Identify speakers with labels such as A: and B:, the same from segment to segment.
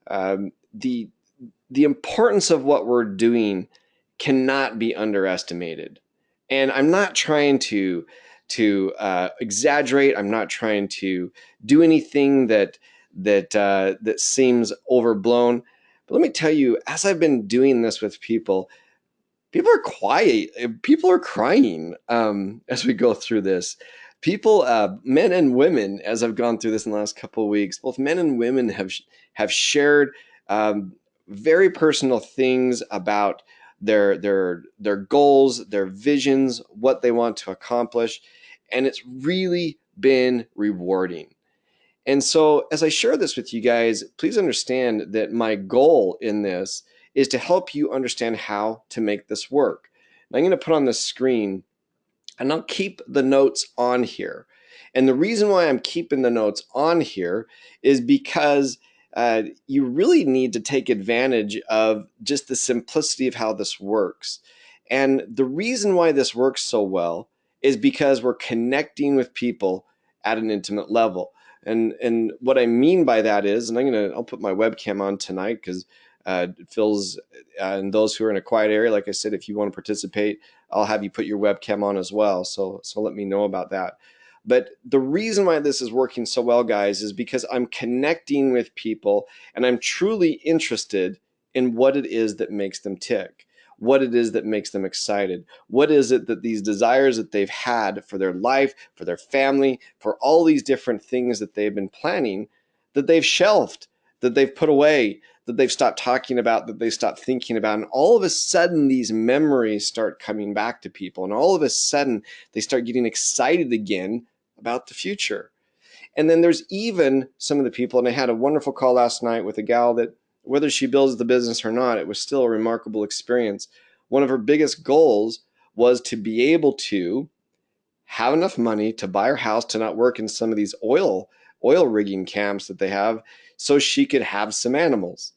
A: The importance of what we're doing cannot be underestimated. And I'm not trying to exaggerate. I'm not trying to do anything that seems overblown. But let me tell you, as I've been doing this with people, people are quiet. People are crying as we go through this. People, men and women, as I've gone through this in the last couple of weeks, both men and women have shared um, very personal things about their goals, their visions, what they want to accomplish, and it's really been rewarding. And so, as I share this with you guys, please understand that my goal in this is to help you understand how to make this work. And I'm going to put on the screen, and I'll keep the notes on here. And the reason why I'm keeping the notes on here is because you really need to take advantage of just the simplicity of how this works. And the reason why this works so well is because we're connecting with people at an intimate level. And what I mean by that is, and I'll put my webcam on tonight because Phil's and those who are in a quiet area, like I said, if you want to participate, I'll have you put your webcam on as well. So let me know about that. But the reason why this is working so well, guys, is because I'm connecting with people and I'm truly interested in what it is that makes them tick, what it is that makes them excited, what is it that these desires that they've had for their life, for their family, for all these different things that they've been planning, that they've shelved, that they've put away, that they've stopped talking about, that they stopped thinking about. And all of a sudden, these memories start coming back to people. And all of a sudden, they start getting excited again about the future. And then there's even some of the people, and I had a wonderful call last night with a gal that, whether she builds the business or not, it was still a remarkable experience. One of her biggest goals was to be able to have enough money to buy her house, to not work in some of these oil rigging camps that they have, so she could have some animals.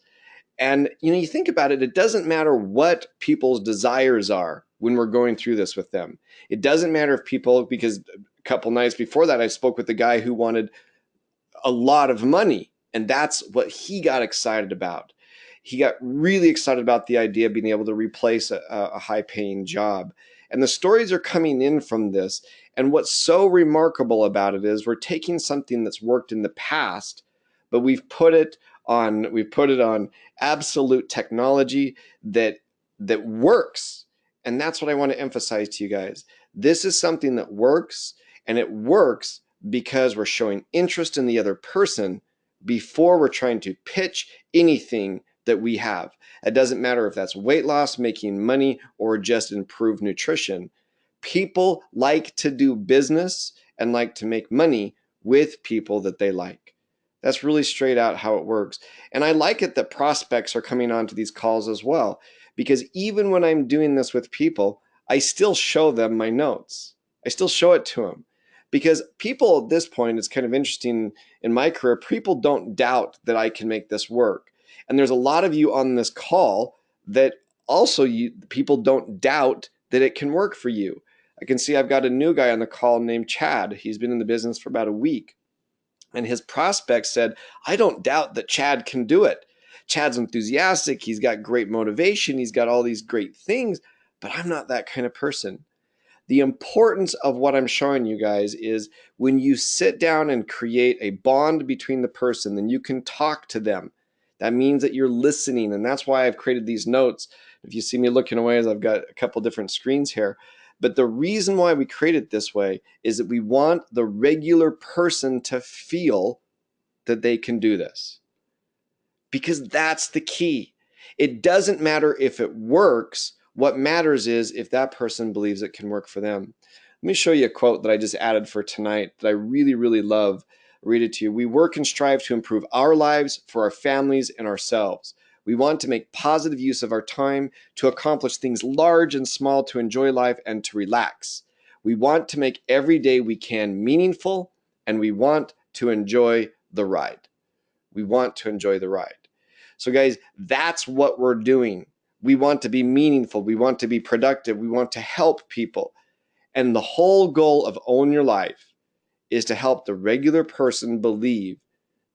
A: And you think about it, it doesn't matter what people's desires are when we're going through this with them. It doesn't matter if people, because a couple nights before that, I spoke with a guy who wanted a lot of money, and that's what he got excited about. He got really excited about the idea of being able to replace a high-paying job. And the stories are coming in from this. And what's so remarkable about it is we're taking something that's worked in the past, but we've put it on absolute technology that works. And that's what I want to emphasize to you guys. This is something that works, and it works because we're showing interest in the other person before we're trying to pitch anything that we have. It doesn't matter if that's weight loss, making money, or just improved nutrition. People like to do business and like to make money with people that they like. That's really straight out how it works. And I like it that prospects are coming onto these calls as well, because even when I'm doing this with people, I still show them my notes. I still show it to them, because people at this point, it's kind of interesting in my career, people don't doubt that I can make this work. And there's a lot of you on this call that also people don't doubt that it can work for you. I can see I've got a new guy on the call named Chad. He's been in the business for about a week. And his prospect said, I don't doubt that Chad can do it. Chad's enthusiastic. He's got great motivation. He's got all these great things, but I'm not that kind of person. The importance of what I'm showing you guys is when you sit down and create a bond between the person, then you can talk to them. That means that you're listening, and that's why I've created these notes. If you see me looking away, as I've got a couple different screens here. But the reason why we create it this way is that we want the regular person to feel that they can do this. Because that's the key. It doesn't matter if it works. What matters is if that person believes it can work for them. Let me show you a quote that I just added for tonight that I really, really love. I'll read it to you. We work and strive to improve our lives, for our families, and ourselves. We want to make positive use of our time to accomplish things large and small, to enjoy life and to relax. We want to make every day we can meaningful, and we want to enjoy the ride. We want to enjoy the ride. So guys, that's what we're doing. We want to be meaningful. We want to be productive. We want to help people. And the whole goal of Own Your Life is to help the regular person believe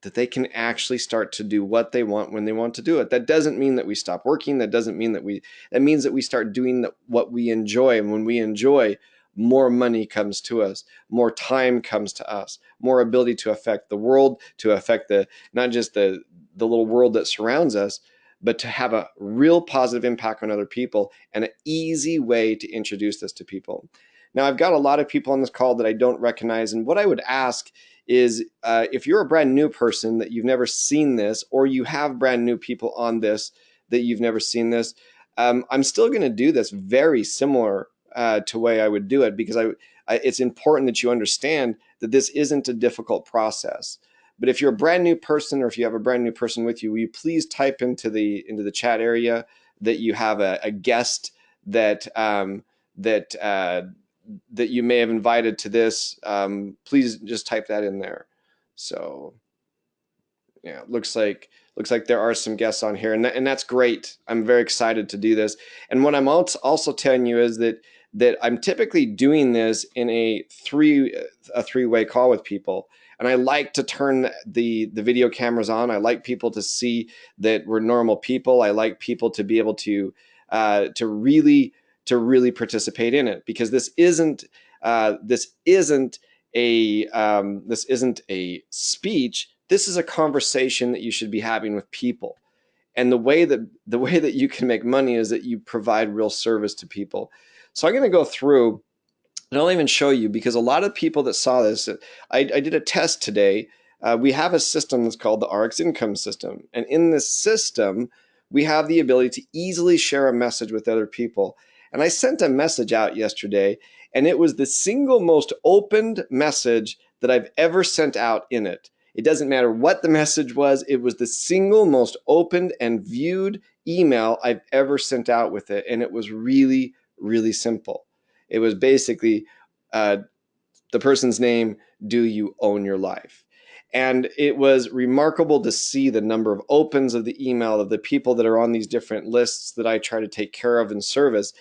A: that they can actually start to do what they want when they want to do it. That doesn't mean that we stop working. That doesn't mean that means that we start doing what we enjoy. And when we enjoy, more money comes to us, more time comes to us, more ability to affect the world, to affect not just the little world that surrounds us, but to have a real positive impact on other people, and an easy way to introduce this to people. Now, I've got a lot of people on this call that I don't recognize, and what I would ask is if you're a brand new person that you've never seen this, or you have brand new people on this that you've never seen this, I'm still going to do this very similar to the way I would do it, because it's important that you understand that this isn't a difficult process. But if you're a brand new person, or if you have a brand new person with you, will you please type into the chat area that you have a guest that that you may have invited to this. Please just type that in there. So yeah, looks like there are some guests on here, and that's great. I'm very excited to do this. And what I'm also telling you is that I'm typically doing this in a three-way call with people. And I like to turn the video cameras on. I like people to see that we're normal people. I like people to be able to really participate in it, because this isn't a speech. This is a conversation that you should be having with people. And the way that you can make money is that you provide real service to people. So I'm going to go through, and I'll even show you, because a lot of people that saw this, I did a test today. We have a system that's called the RX Income System. And in this system, we have the ability to easily share a message with other people. And I sent a message out yesterday, and it was the single most opened message that I've ever sent out in it. It doesn't matter what the message was. It was the single most opened and viewed email I've ever sent out with it. And it was really, really simple. It was basically the person's name, do you own your life? And it was remarkable to see the number of opens of the email of the people that are on these different lists that I try to take care of and service.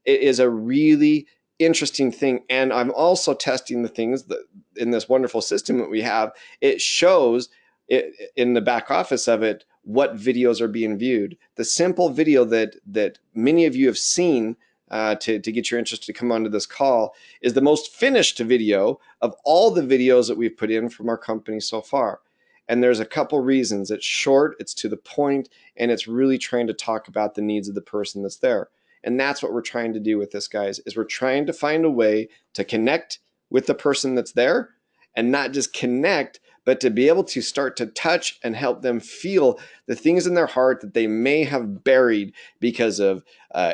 A: It is a really interesting thing. And I'm also testing the things that in this wonderful system that we have. It shows it, in the back office of it, what videos are being viewed. The simple video that many of you have seen to get your interest to come onto this call is the most finished video of all the videos that we've put in from our company so far. And there's a couple reasons. It's short, it's to the point, and it's really trying to talk about the needs of the person that's there. And that's what we're trying to do with this, guys, is we're trying to find a way to connect with the person that's there, and not just connect, but to be able to start to touch and help them feel the things in their heart that they may have buried because of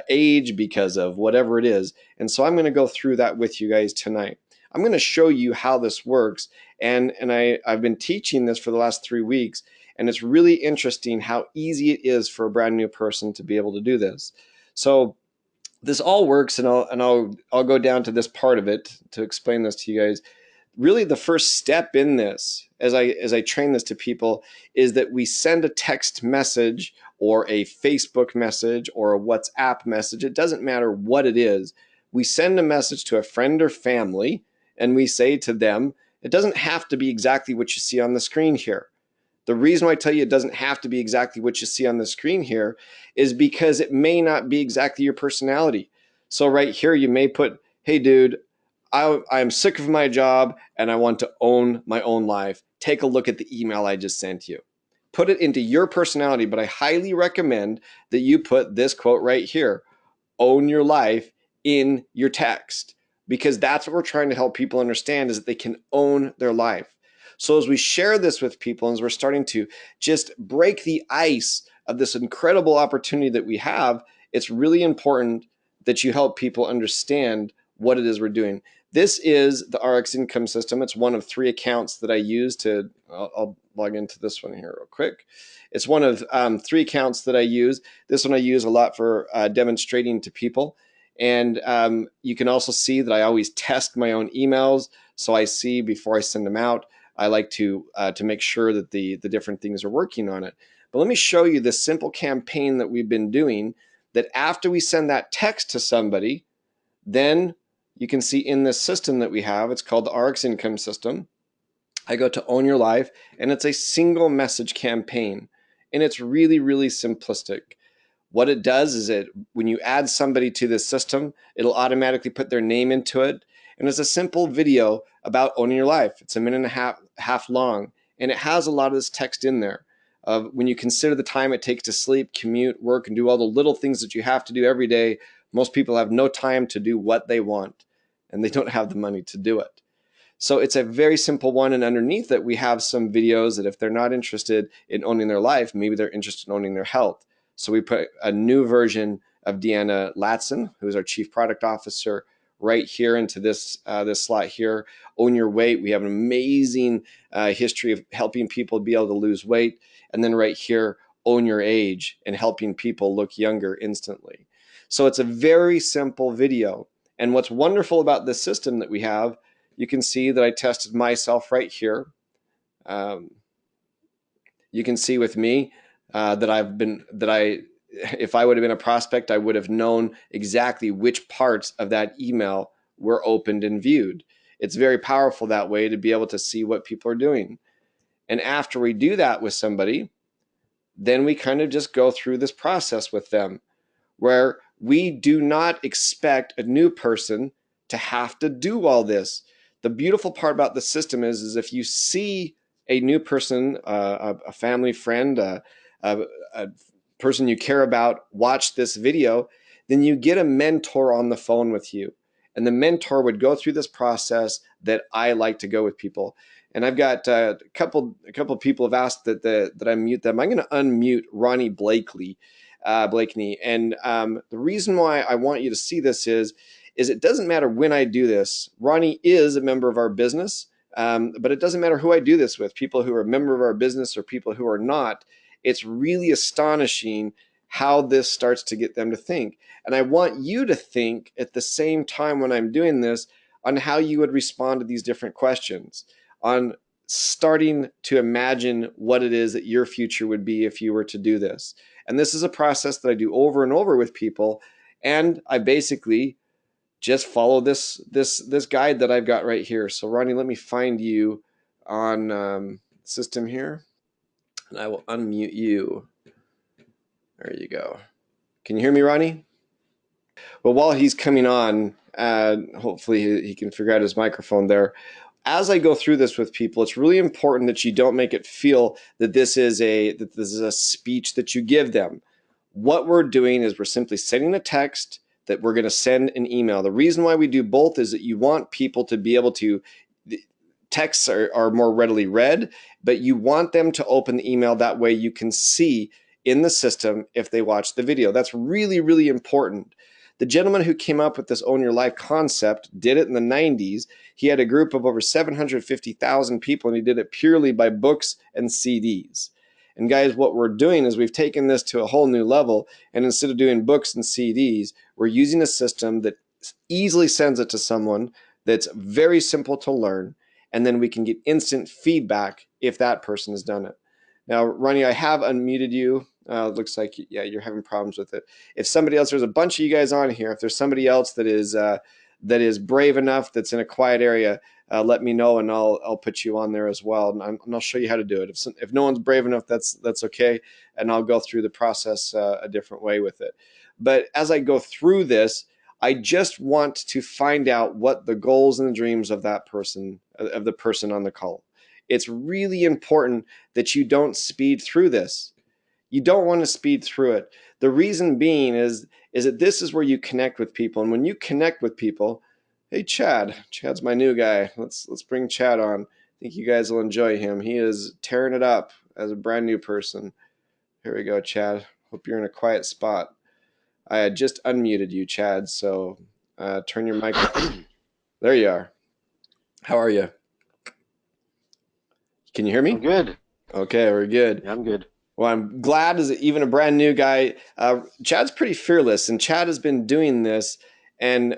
A: age, because of whatever it is. And so I'm going to go through that with you guys tonight. I'm going to show you how this works. And I've been teaching this for the last 3 weeks, and it's really interesting how easy it is for a brand new person to be able to do this. So this all works, and I'll go down to this part of it to explain this to you guys. Really, the first step in this, as I train this to people, is that we send a text message or a Facebook message or a WhatsApp message. It doesn't matter what it is. We send a message to a friend or family, and we say to them, it doesn't have to be exactly what you see on the screen here. The reason why I tell you it doesn't have to be exactly what you see on the screen here is because it may not be exactly your personality. So right here, you may put, hey, dude, I'm sick of my job and I want to own my own life. Take a look at the email I just sent you. Put it into your personality, but I highly recommend that you put this quote right here, own your life, in your text, because that's what we're trying to help people understand, is that they can own their life. So as we share this with people, and as we're starting to just break the ice of this incredible opportunity that we have, it's really important that you help people understand what it is we're doing. This is the RX Income System. It's one of 3 accounts that I use to, I'll log into this one here real quick. It's one of 3 accounts that I use. This one I use a lot for demonstrating to people. And you can also see that I always test my own emails. So I see before I send them out. I like to make sure that the different things are working on it. But let me show you this simple campaign that we've been doing, that after we send that text to somebody, then you can see in this system that we have, it's called the RX Income System. I go to Own Your Life, and it's a single message campaign. And it's really, really simplistic. What it does is when you add somebody to this system, it'll automatically put their name into it. And it's a simple video about owning your life. It's a minute and a half long, and it has a lot of this text in there. When you consider the time it takes to sleep, commute, work, and do all the little things that you have to do every day, most people have no time to do what they want, and they don't have the money to do it. So it's a very simple one. And underneath it, we have some videos that if they're not interested in owning their life, maybe they're interested in owning their health. So we put a new version of Deanna Latson, who's our Chief Product Officer, right here into this slot here. Own Your Weight. We have an amazing history of helping people be able to lose weight. And then right here, Own Your Age, and helping people look younger instantly. So it's a very simple video. And what's wonderful about this system that we have, you can see that I tested myself right here. You can see with me if I would have been a prospect, I would have known exactly which parts of that email were opened and viewed. It's very powerful that way to be able to see what people are doing. And after we do that with somebody, then we kind of just go through this process with them, where we do not expect a new person to have to do all this. The beautiful part about the system is if you see a new person, a family friend, a person you care about, watch this video, then you get a mentor on the phone with you. And the mentor would go through this process that I like to go with people. And I've got a couple people have asked that I mute them. I'm going to unmute Ronnie Blakeney. And the reason why I want you to see this is it doesn't matter when I do this. Ronnie is a member of our business, but it doesn't matter who I do this with, people who are a member of our business or people who are not. It's really astonishing how this starts to get them to think. And I want you to think at the same time when I'm doing this on how you would respond to these different questions, on starting to imagine what it is that your future would be if you were to do this. And this is a process that I do over and over with people. And I basically just follow this guide that I've got right here. So Ronnie, let me find you on system here, and I will unmute you. There you go. Can you hear me, Ronnie? Well, while he's coming on, hopefully he can figure out his microphone there. As I go through this with people, it's really important that you don't make it feel that this is a speech that you give them. What we're doing is we're simply sending a text that we're going to send an email. The reason why we do both is that you want people to be able to, texts are more readily read, but you want them to open the email. That way you can see in the system if they watch the video. That's really, really important. The gentleman who came up with this Own Your Life concept did it in the 90s. He had a group of over 750,000 people, and he did it purely by books and CDs. And guys, what we're doing is we've taken this to a whole new level, and instead of doing books and CDs, we're using a system that easily sends it to someone, that's very simple to learn, and then we can get instant feedback if that person has done it. Now, Ronnie, I have unmuted you. Looks like, yeah, you're having problems with it. If somebody else, there's a bunch of you guys on here. If there's somebody else that is brave enough, that's in a quiet area, let me know, and I'll put you on there as well, and I'll show you how to do it. If no one's brave enough, that's okay, and I'll go through the process a different way with it. But as I go through this, I just want to find out what the goals and the dreams of that person, of the person on the call. It's really important that you don't speed through this. You don't want to speed through it. The reason being is that this is where you connect with people. And when you connect with people, hey, Chad's my new guy. Let's bring Chad on. I think you guys will enjoy him. He is tearing it up as a brand new person. Here we go, Chad. Hope you're in a quiet spot. I had just unmuted you, Chad, so turn your mic on. There you are. How are you? Can you hear me?
B: I'm good.
A: Okay, we're good.
B: Yeah, I'm good.
A: Well, I'm glad as even a brand new guy. Chad's pretty fearless, and Chad has been doing this, and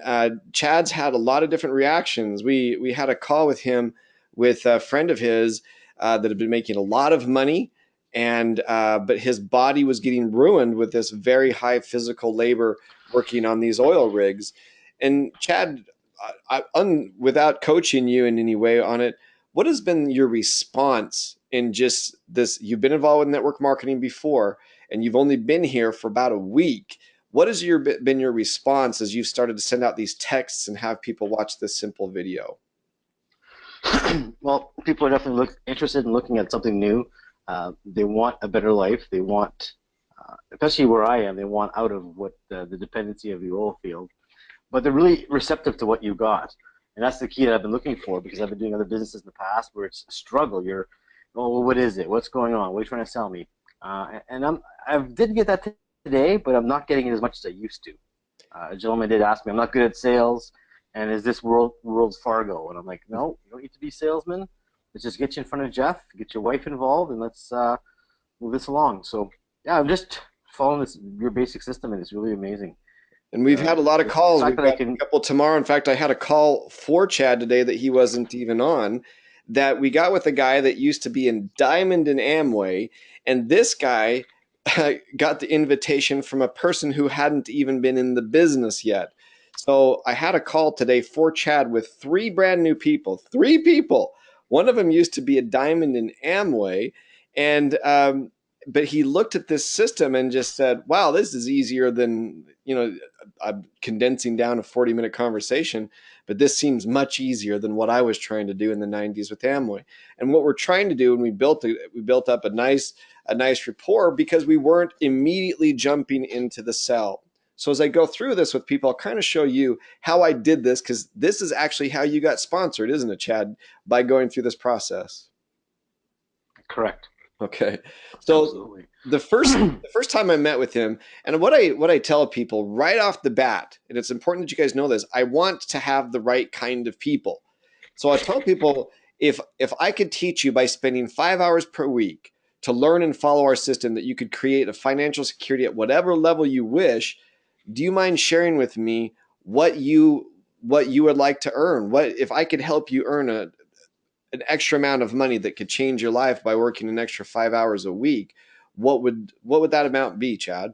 A: Chad's had a lot of different reactions. We had a call with him with a friend of his that had been making a lot of money, and but his body was getting ruined with this very high physical labor working on these oil rigs. And Chad, without coaching you in any way on it, what has been your response in just this? You've been involved with network marketing before, and you've only been here for about a week. What has been your response as you've started to send out these texts and have people watch this simple video?
B: Well, people are definitely interested in looking at something new. They want a better life. They want, especially where I am, they want out of what the dependency of the oil field. But they're really receptive to what you got, and that's the key that I've been looking for because I've been doing other businesses in the past where it's a struggle. You're, oh, well, what is it? What's going on? What are you trying to sell me? And I did get that today, but I'm not getting it as much as I used to. A gentleman did ask me, I'm not good at sales, and is this world's Fargo? And I'm like, no, you don't need to be a salesman. Let's just get you in front of Jeff, get your wife involved, and let's move this along. So yeah, I'm just following your basic system, and it's really amazing.
A: And we've had a lot of
B: The
A: calls.
B: fact
A: We've
B: that I
A: got
B: can,
A: a couple tomorrow. In fact, I had a call for Chad today that he wasn't even on. That we got with a guy that used to be in Diamond and Amway, and this guy got the invitation from a person who hadn't even been in the business yet. So I had a call today for Chad with three brand new people. Three people. One of them used to be a Diamond in Amway, and but he looked at this system and just said, "Wow, this is easier than I'm condensing down a 40-minute conversation, but this seems much easier than what I was trying to do in the 90s with Amway." And what we're trying to do, and we built up a nice rapport because we weren't immediately jumping into the sell. So as I go through this with people, I'll kind of show you how I did this because this is actually how you got sponsored, isn't it, Chad? By going through this process.
B: correct,
A: Okay. So
B: absolutely.
A: the first time I met with him, and what I tell people right off the bat, and it's important that you guys know this, I want to have the right kind of people. So I tell people if I could teach you by spending 5 hours per week to learn and follow our system that you could create a financial security at whatever level you wish, do you mind sharing with me what you would like to earn? What if I could help you earn an extra amount of money that could change your life by working an extra 5 hours a week? What would that amount be, Chad?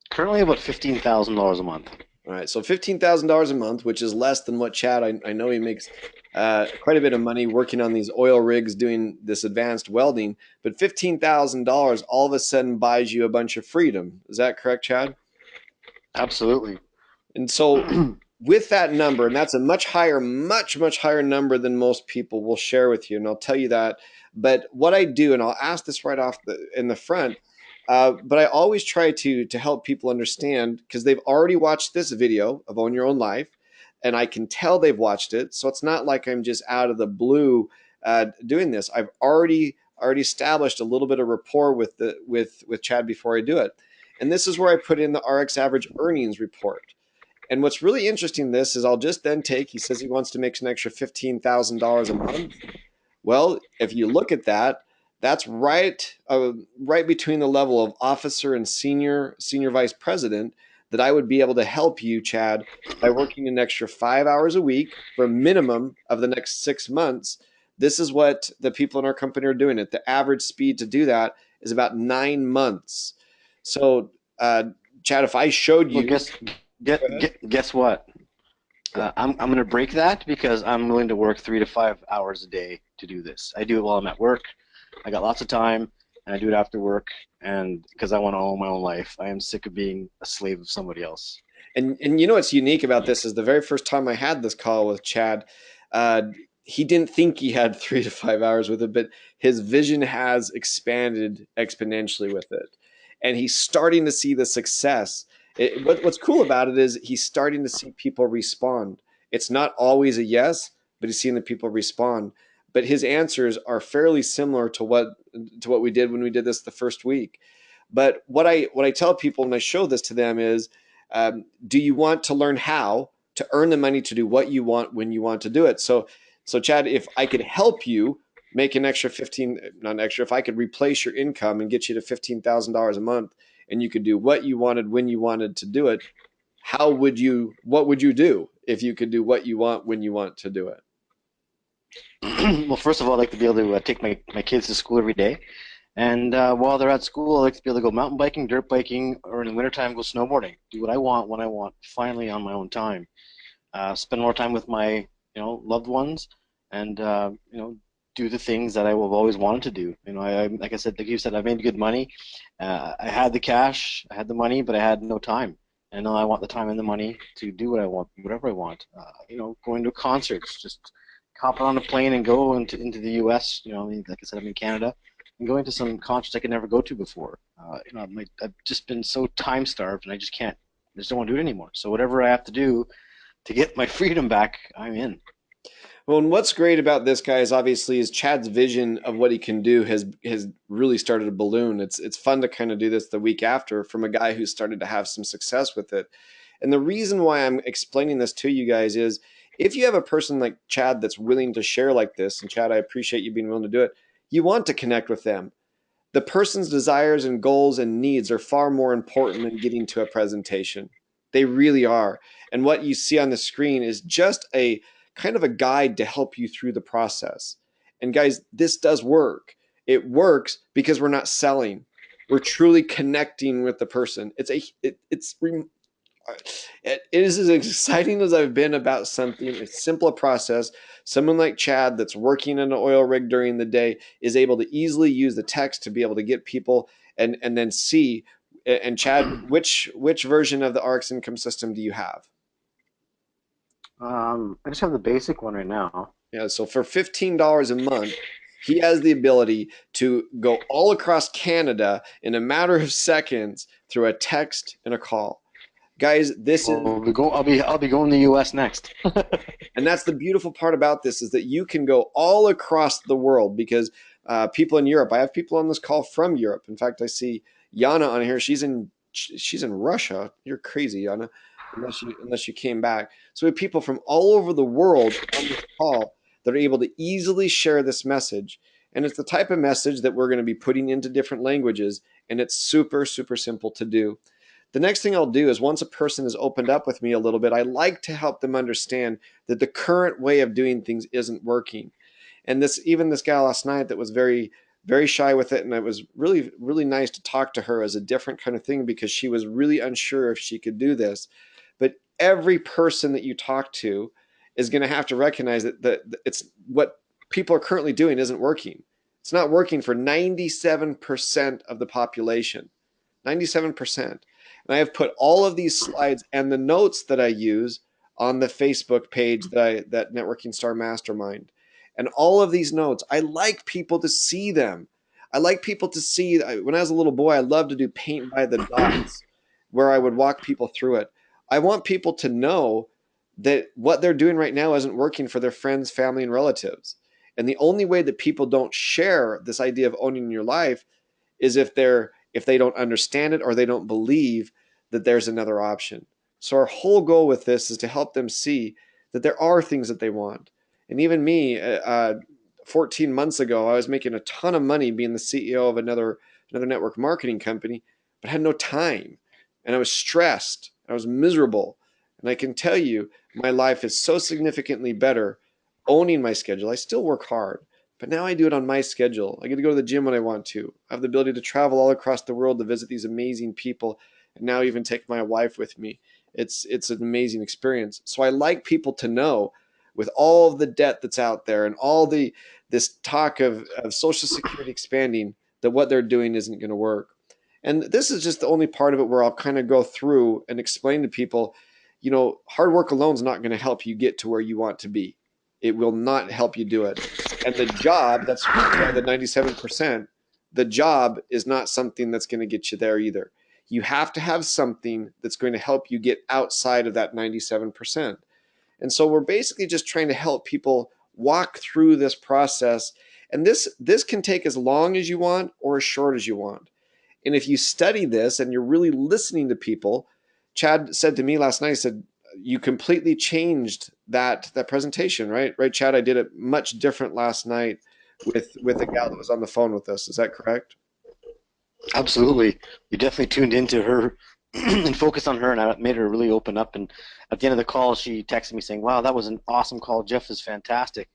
B: Currently about $15,000 a month.
A: All right, so $15,000 a month, which is less than what Chad. I know he makes quite a bit of money working on these oil rigs doing this advanced welding, but $15,000 all of a sudden buys you a bunch of freedom. Is that correct, Chad?
B: Absolutely.
A: And so with that number, and that's a much higher, much higher number than most people will share with you, and I'll tell you that. But what I do, and I'll ask this right off in the front, but I always try to help people understand because they've already watched this video of Own Your Own Life, and I can tell they've watched it. So it's not like I'm just out of the blue doing this. I've already established a little bit of rapport with Chad before I do it, and this is where I put in the RX average earnings report. And what's really interesting in this is I'll just then take, he says he wants to make an extra $15,000 a month. Well, if you look at that, that's right between the level of officer and senior vice president that I would be able to help you, Chad, by working an extra 5 hours a week for a minimum of the next 6 months. This is what the people in our company are doing. It. The average speed to do that is about 9 months. So, Chad, if I showed
B: Well,
A: you, go ahead.
B: guess what? I'm going to break that because I'm willing to work 3 to 5 hours a day to do this. I do it while I'm at work. I got lots of time, and I do it after work, and because I want to own my own life. I am sick of being a slave of somebody else.
A: And you know what's unique about this is the very first time I had this call with Chad, uh, he didn't think he had 3 to 5 hours with it, but his vision has expanded exponentially with it, and he's starting to see the success. What's cool about it is he's starting to see people respond. It's not always a yes, but he's seeing the people respond. But his answers are fairly similar to what we did when we did this the first week. But what I tell people when I show this to them is do you want to learn how to earn the money to do what you want when you want to do it? So Chad, if I could help you make an extra 15, not extra, if I could replace your income and get you to $15,000 a month and you could do what you wanted when you wanted to do it, what would you do if you could do what you want when you want to do it?
B: Well, first of all, I'd like to be able to take my kids to school every day. And while they're at school, I like to be able to go mountain biking, dirt biking, or in the wintertime, go snowboarding. Do what I want when I want, finally on my own time. Spend more time with my loved ones, and do the things that I have always wanted to do. Like I said, like you said, I made good money. I had the cash, I had the money, but I had no time. And now I want the time and the money to do what I want, whatever I want. Going to concerts, just hop on a plane and go into the U.S. Like I said, I'm in Canada, and going to some concerts I could never go to before. I've just been so time starved, and I just can't. I just don't want to do it anymore. So whatever I have to do to get my freedom back, I'm in.
A: Well, and what's great about this guy is obviously is Chad's vision of what he can do has really started to balloon. It's fun to kind of do this the week after from a guy who started to have some success with it. And the reason why I'm explaining this to you guys is if you have a person like Chad that's willing to share like this, and Chad, I appreciate you being willing to do it, you want to connect with them. The person's desires and goals and needs are far more important than getting to a presentation. They really are. And what you see on the screen is just a kind of a guide to help you through the process. And guys, this does work. It works because we're not selling. We're truly connecting with the person. It's it is as exciting as I've been about something. It's simple process. Someone like Chad that's working in an oil rig during the day is able to easily use the text to be able to get people and then see. And Chad, which version of the ARCS income system do you have?
B: I just have the basic one right now.
A: Yeah, so for $15 a month, he has the ability to go all across Canada in a matter of seconds through a text and a call. Guys, this is
B: Well, I'll be going to the U.S. next.
A: and that's the beautiful part about this is that you can go all across the world because people in Europe. I have people on this call from Europe. In fact, I see Yana on here. She's in Russia. You're crazy, Yana, unless you came back. So we have people from all over the world on this call that are able to easily share this message. And it's the type of message that we're going to be putting into different languages, and it's super, super simple to do. The next thing I'll do is once a person has opened up with me a little bit, I like to help them understand that the current way of doing things isn't working. And this gal last night that was very, very shy with it, and it was really, really nice to talk to her as a different kind of thing because she was really unsure if she could do this. But every person that you talk to is going to have to recognize that it's what people are currently doing isn't working. It's not working for 97% of the population. 97%. And I have put all of these slides and the notes that I use on the Facebook page that Networking Star Mastermind. And all of these notes, I like people to see them. I like people to see. When I was a little boy, I loved to do paint by the dots, where I would walk people through it. I want people to know that what they're doing right now isn't working for their friends, family, and relatives. And the only way that people don't share this idea of owning your life is if they don't understand it or they don't believe that there's another option. So our whole goal with this is to help them see that there are things that they want. And even me, 14 months ago, I was making a ton of money being the CEO of another network marketing company, but I had no time, and I was stressed. I was miserable, and I can tell you, my life is so significantly better owning my schedule. I still work hard, but now I do it on my schedule. I get to go to the gym when I want to. I have the ability to travel all across the world to visit these amazing people, and now even take my wife with me. It's an amazing experience. So I like people to know, with all of the debt that's out there and all this talk of Social Security expanding, that what they're doing isn't going to work. And this is just the only part of it where I'll kind of go through and explain to people, hard work alone is not going to help you get to where you want to be. It will not help you do it. And the job, that's why the 97%, the job is not something that's going to get you there either. You have to have something that's going to help you get outside of that 97%. And so we're basically just trying to help people walk through this process. And this can take as long as you want or as short as you want. And if you study this and you're really listening to people, Chad said to me last night, he said, you completely changed that presentation, right? Right, Chad, I did it much different last night with a gal that was on the phone with us. Is that correct?
B: Absolutely. You definitely tuned into her and focused on her, and I made her really open up. And at the end of the call, she texted me saying, "Wow, that was an awesome call. Jeff is fantastic."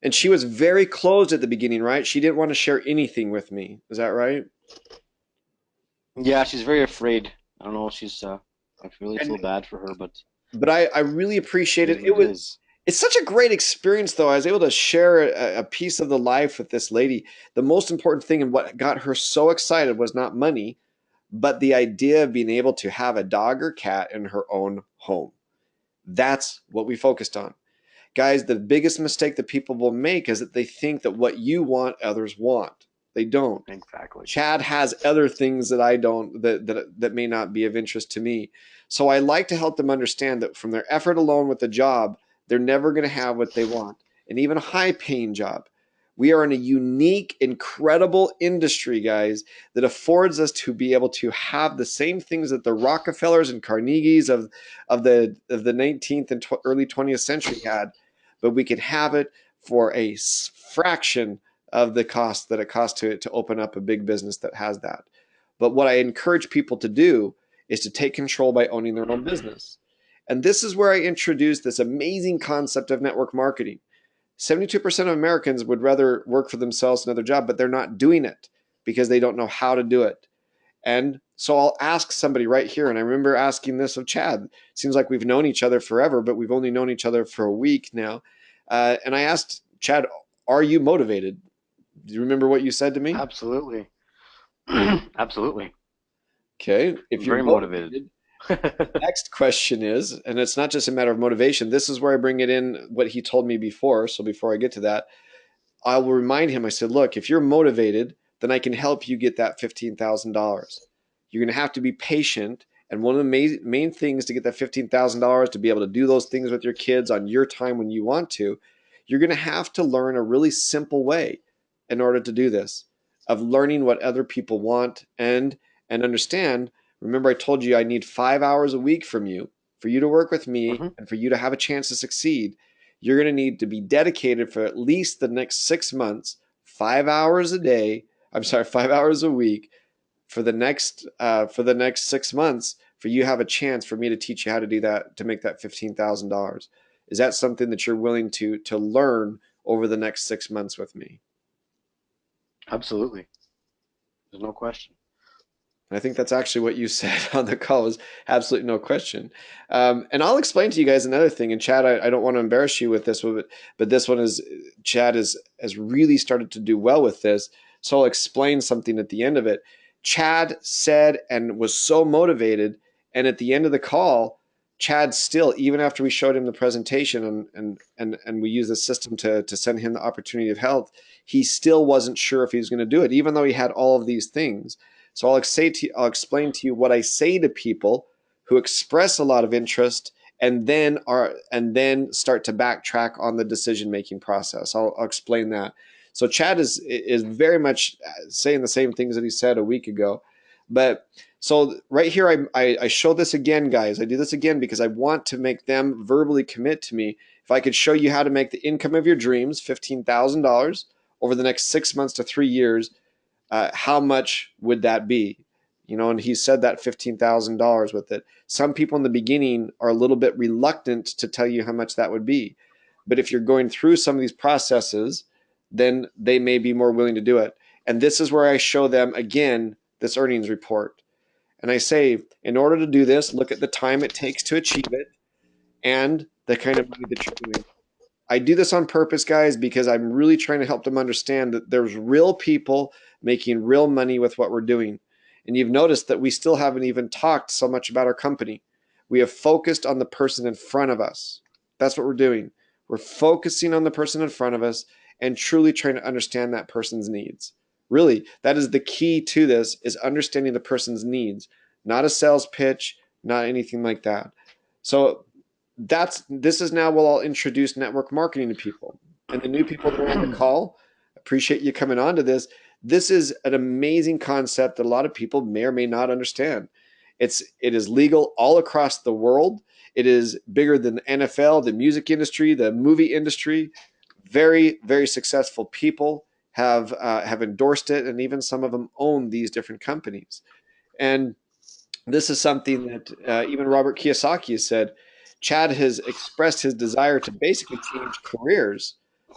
A: And she was very closed at the beginning, right? She didn't want to share anything with me. Is that right?
B: Yeah, she's very afraid. I don't know. I really feel
A: And
B: bad for her, but
A: but I really
B: it
A: appreciate
B: is
A: it.
B: what it is.
A: It's such a great experience, though. I was able to share a piece of the life with this lady. The most important thing and what got her so excited was not money, but the idea of being able to have a dog or cat in her own home. That's what we focused on. Guys, the biggest mistake that people will make is that they think that what you want, others want. They don't.
B: Exactly.
A: Chad has other things that I don't, that may not be of interest to me. So I like to help them understand that from their effort alone with the job, they're never going to have what they want, and even a high paying job. We are in a unique, incredible industry, guys, that affords us to be able to have the same things that the Rockefellers and Carnegies of the 19th and early 20th century had, but we can have it for a fraction of the cost that it costs to open up a big business that has that. But what I encourage people to do is to take control by owning their own business. And this is where I introduce this amazing concept of network marketing. 72% of Americans would rather work for themselves another job, but they're not doing it because they don't know how to do it. And so I'll ask somebody right here, and I remember asking this of Chad. It seems like we've known each other forever, but we've only known each other for a week now. And I asked Chad, are you motivated? Do you remember what you said to me?
B: Absolutely. Absolutely.
A: Okay. If
B: I'm
A: you're
B: very motivated.
A: motivated, next question is, and it's not just a matter of motivation, this is where I bring it in what he told me before. So before I get to that, I will remind him, I said, look, if you're motivated, then I can help you get that $15,000. You're going to have to be patient. And one of the main things to get that $15,000 to be able to do those things with your kids on your time when you want to, you're going to have to learn a really simple way in order to do this, of learning what other people want and understand. Remember, I told you I need 5 hours a week from you for you to work with me
B: Hmm.
A: and for you to have a chance to succeed. You're going to need to be dedicated for at least the next 6 months, 5 hours a day. I'm sorry, 5 hours a week for the next 6 months for you to have a chance for me to teach you how to do that to make that $15,000. Is that something that you're willing to learn over the next 6 months with me?
B: Absolutely. There's no question.
A: I think that's actually what you said on the call was absolutely no question. And I'll explain to you guys another thing. And Chad, I don't want to embarrass you with this one, but this one is Chad has really started to do well with this. So I'll explain something at the end of it. Chad said and was so motivated. And at the end of the call, Chad still, even after we showed him the presentation and we used the system to send him the opportunity of health, he still wasn't sure if he was going to do it, even though he had all of these things. So I'll explain to you what I say to people who express a lot of interest and then start to backtrack on the decision making process. I'll explain that. So Chad is very much saying the same things that he said a week ago, but so right here I show this again, guys. I do this again because I want to make them verbally commit to me. If I could show you how to make the income of your dreams, $15,000 over the next 6 months to 3 years, how much would that be? And he said that $15,000 with it. Some people in the beginning are a little bit reluctant to tell you how much that would be. But if you're going through some of these processes, then they may be more willing to do it. And this is where I show them again this earnings report. And I say, in order to do this, look at the time it takes to achieve it and the kind of money that you're doing. I do this on purpose, guys, because I'm really trying to help them understand that there's real people making real money with what we're doing. And you've noticed that we still haven't even talked so much about our company. We have focused on the person in front of us. That's what we're doing. We're focusing on the person in front of us and truly trying to understand that person's needs. Really, that is the key to this, is understanding the person's needs, not a sales pitch, not anything like that. So this is now where I'll introduce network marketing to people. And the new people that are on the call, appreciate you coming on to this. This is an amazing concept that a lot of people may or may not understand. It is legal all across the world. It is bigger than the NFL, the music industry, the movie industry. Very, very successful people have endorsed it, and even some of them own these different companies. And this is something that even Robert Kiyosaki has said. Chad has expressed his desire to basically change careers.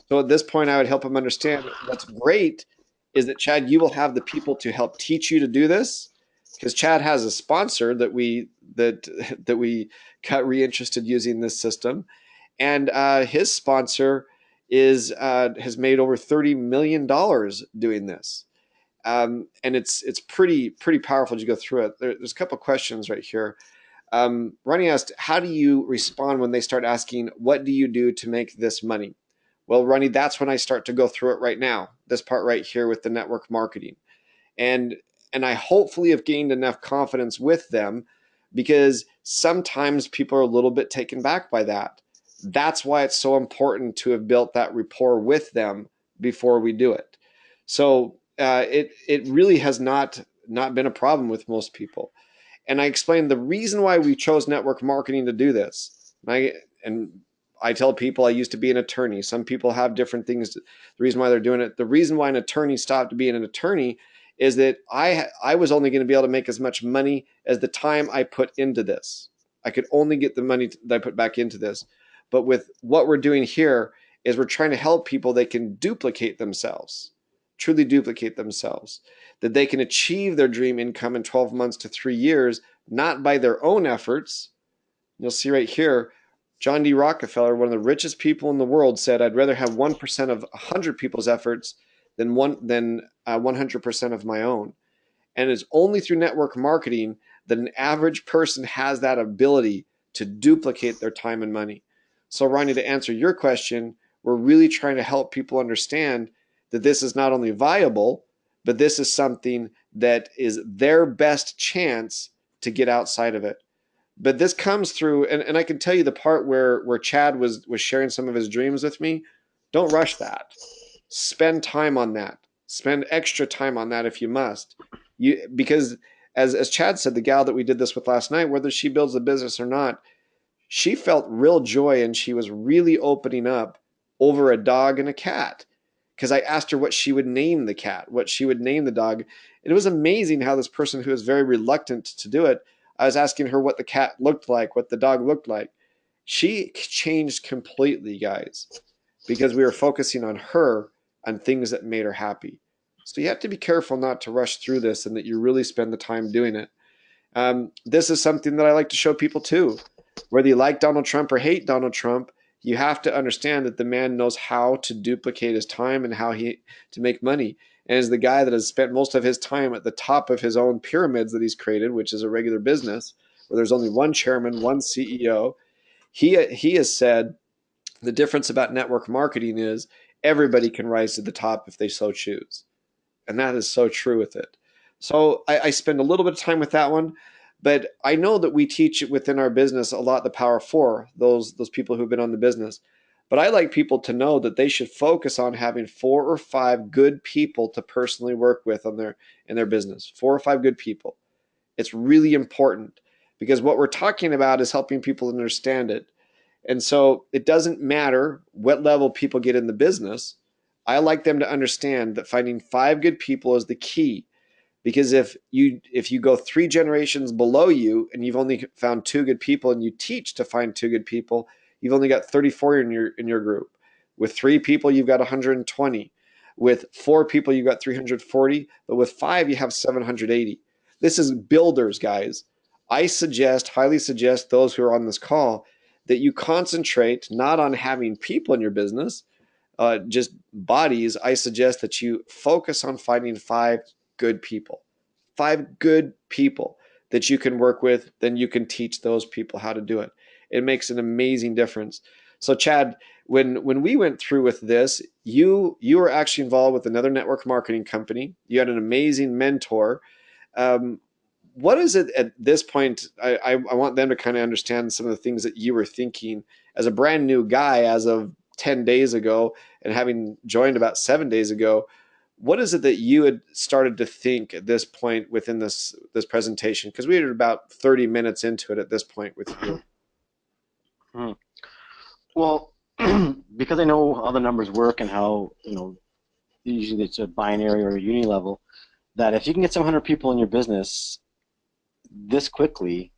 A: So at this point, I would help him understand what's great is that, Chad, you will have the people to help teach you to do this, because Chad has a sponsor that we got reinterested using this system, and his sponsor is has made over $30 million doing this. And it's pretty powerful as you go through it. There's a couple of questions right here. Ronnie asked, how do you respond when they start asking, what do you do to make this money? Well, Ronnie, that's when I start to go through it right now, this part right here with the network marketing. And I hopefully have gained enough confidence with them, because sometimes people are a little bit taken back by that. That's why it's so important to have built that rapport with them before we do it. So it really has not been a problem with most people. And I explained the reason why we chose network marketing to do this. And I tell people I used to be an attorney. Some people have different things. The reason why they're doing it. The reason why an attorney stopped being an attorney is that I was only going to be able to make as much money as the time I put into this. I could only get the money that I put back into this. But with what we're doing here is we're trying to help people they can duplicate themselves, truly duplicate themselves, that they can achieve their dream income in 12 months to 3 years, not by their own efforts. You'll see right here, John D. Rockefeller, one of the richest people in the world, said, "I'd rather have 1% of 100 people's efforts than 100% of my own." And it's only through network marketing that an average person has that ability to duplicate their time and money. So, Ronnie, to answer your question, we're really trying to help people understand that this is not only viable, but this is something that is their best chance to get outside of it. But this comes through, and I can tell you the part where Chad was sharing some of his dreams with me. Don't rush that. Spend time on that. Spend extra time on that if you must. Because as Chad said, the gal that we did this with last night, whether she builds a business or not, she felt real joy, and she was really opening up over a dog and a cat. Because I asked her what she would name the cat, what she would name the dog. And it was amazing how this person who was very reluctant to do it, I was asking her what the cat looked like, what the dog looked like. She changed completely, guys, because we were focusing on her, on things that made her happy. So you have to be careful not to rush through this, and that you really spend the time doing it. This is something that I like to show people too. Whether you like Donald Trump or hate Donald Trump, you have to understand that the man knows how to duplicate his time and how to make money. And as the guy that has spent most of his time at the top of his own pyramids that he's created, which is a regular business where there's only one chairman, one CEO, he has said the difference about network marketing is everybody can rise to the top if they so choose. And that is so true with it. So I spend a little bit of time with that one, but I know that we teach it within our business a lot, the power of four, those people who've been on the business. But I like people to know that they should focus on having 4 or 5 good people to personally work with on in their business. 4 or 5 good people. It's really important, because what we're talking about is helping people understand it. And so it doesn't matter what level people get in the business. I like them to understand that finding 5 good people is the key. Because if you go 3 generations below you and you've only found 2 good people, and you teach to find 2 good people, you've only got 34 in your group. With 3 people, you've got 120. With 4 people, you've got 340. But with 5, you have 780. This is builders, guys. I highly suggest those who are on this call that you concentrate not on having people in your business, just bodies. I suggest that you focus on finding 5 good people, 5 good people that you can work with. Then you can teach those people how to do it. It makes an amazing difference. So, Chad, when we went through with this, you were actually involved with another network marketing company. You had an amazing mentor. Um, what is it at this point? I want them to kind of understand some of the things that you were thinking as a brand new guy as of 10 days ago, and having joined about 7 days ago. What is it that you had started to think at this point within this presentation? Because we were about 30 minutes into it at this point with you.
B: Hmm. Well, because I know how the numbers work and how, usually it's a binary or a uni level, that if you can get some 100 people in your business this quickly,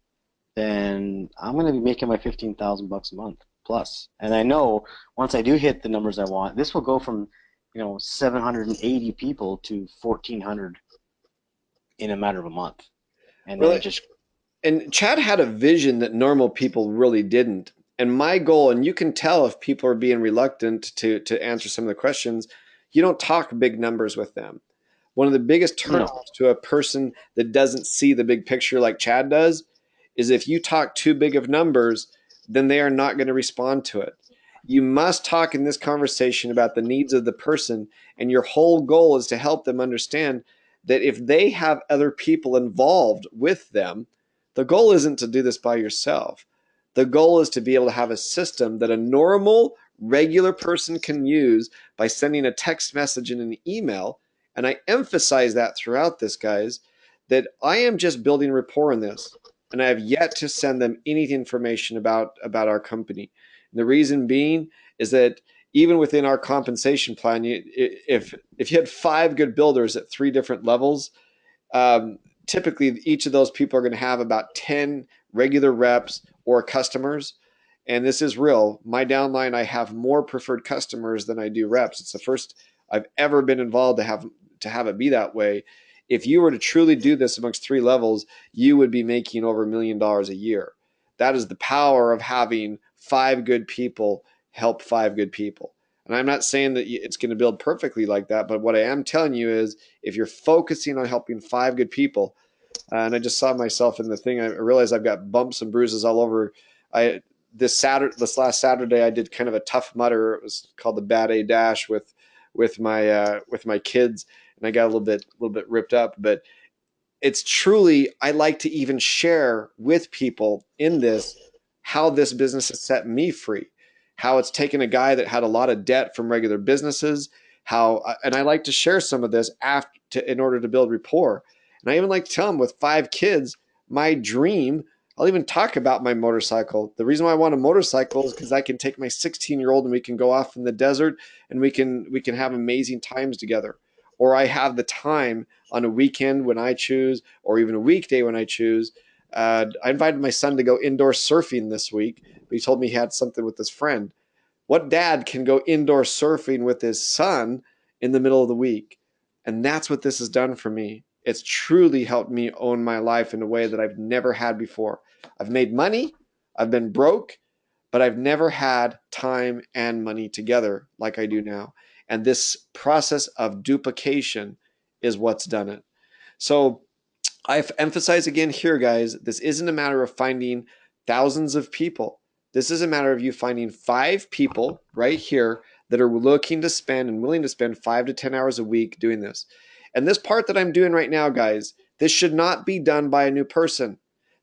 B: then I'm going to be making my 15,000 bucks a month plus. And I know once I do hit the numbers I want, this will go from 780 people to 1,400 in a matter of a month, and then
A: Well,
B: it just
A: and Chad had a vision that normal people really didn't. And my goal, and you can tell if people are being reluctant to answer some of the questions, you don't talk big numbers with them. One of the biggest
B: No.
A: turnoffs to a person that doesn't see the big picture like Chad does is if you talk too big of numbers, then they are not going to respond to it. You must talk in this conversation about the needs of the person, and your whole goal is to help them understand that if they have other people involved with them, the goal isn't to do this by yourself. The goal is to be able to have a system that a normal, regular person can use by sending a text message and an email. And I emphasize that throughout this, guys, that I am just building rapport in this. And I have yet to send them any information about our company. And the reason being is that even within our compensation plan, if you had 5 good builders at 3 different levels, um, typically each of those people are going to have about 10 regular reps or customers. And this is real. My downline, I have more preferred customers than I do reps. It's the first I've ever been involved to have it be that way. If you were to truly do this amongst 3 levels, you would be making over $1 million a year. That is the power of having 5 good people help 5 good people. And I'm not saying that it's going to build perfectly like that, but what I am telling you is if you're focusing on helping 5 good people, and I just saw myself in the thing, I realized I've got bumps and bruises all over. I this last Saturday, I did kind of a tough mutter. It was called the Bad A Dash with my kids, and I got a little bit ripped up. But it's truly, I like to even share with people in this how this business has set me free, how it's taken a guy that had a lot of debt from regular businesses, and I like to share some of this in order to build rapport. And I even like to tell them with 5 kids, my dream, I'll even talk about my motorcycle. The reason why I want a motorcycle is because I can take my 16-year-old and we can go off in the desert and we can have amazing times together. Or I have the time on a weekend when I choose, or even a weekday when I choose. I invited my son to go indoor surfing this week, but he told me he had something with his friend. What dad can go indoor surfing with his son in the middle of the week? And that's what this has done for me. It's truly helped me own my life in a way that I've never had before. I've made money, I've been broke, but I've never had time and money together like I do now. And this process of duplication is what's done it. So I emphasize again here, guys, this isn't a matter of finding thousands of people. This is a matter of you finding 5 people right here that are looking to spend and willing to spend 5 to 10 hours a week doing this. And this part that I'm doing right now, guys, this should not be done by a new person.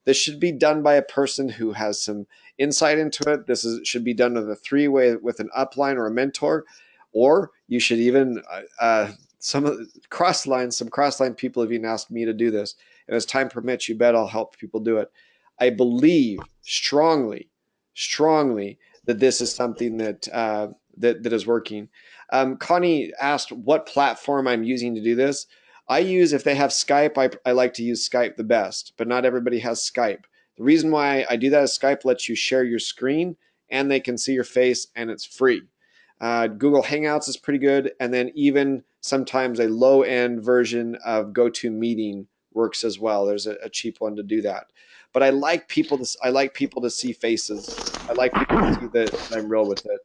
A: This should be done by a person who has some insight into it. Should be done with a 3-way with an upline or a mentor, or you should even some crossline people have even asked me to do this, and as time permits, you bet I'll help people do it. I believe strongly, strongly that this is something that is working. Connie asked what platform I'm using to do this. If they have Skype, I like to use Skype the best, but not everybody has Skype. The reason why I do that is Skype lets you share your screen and they can see your face and it's free. Google Hangouts is pretty good, and then even sometimes a low end version of GoToMeeting works as well. There's a cheap one to do that. But I like people to see faces. I like people to see that I'm real with it.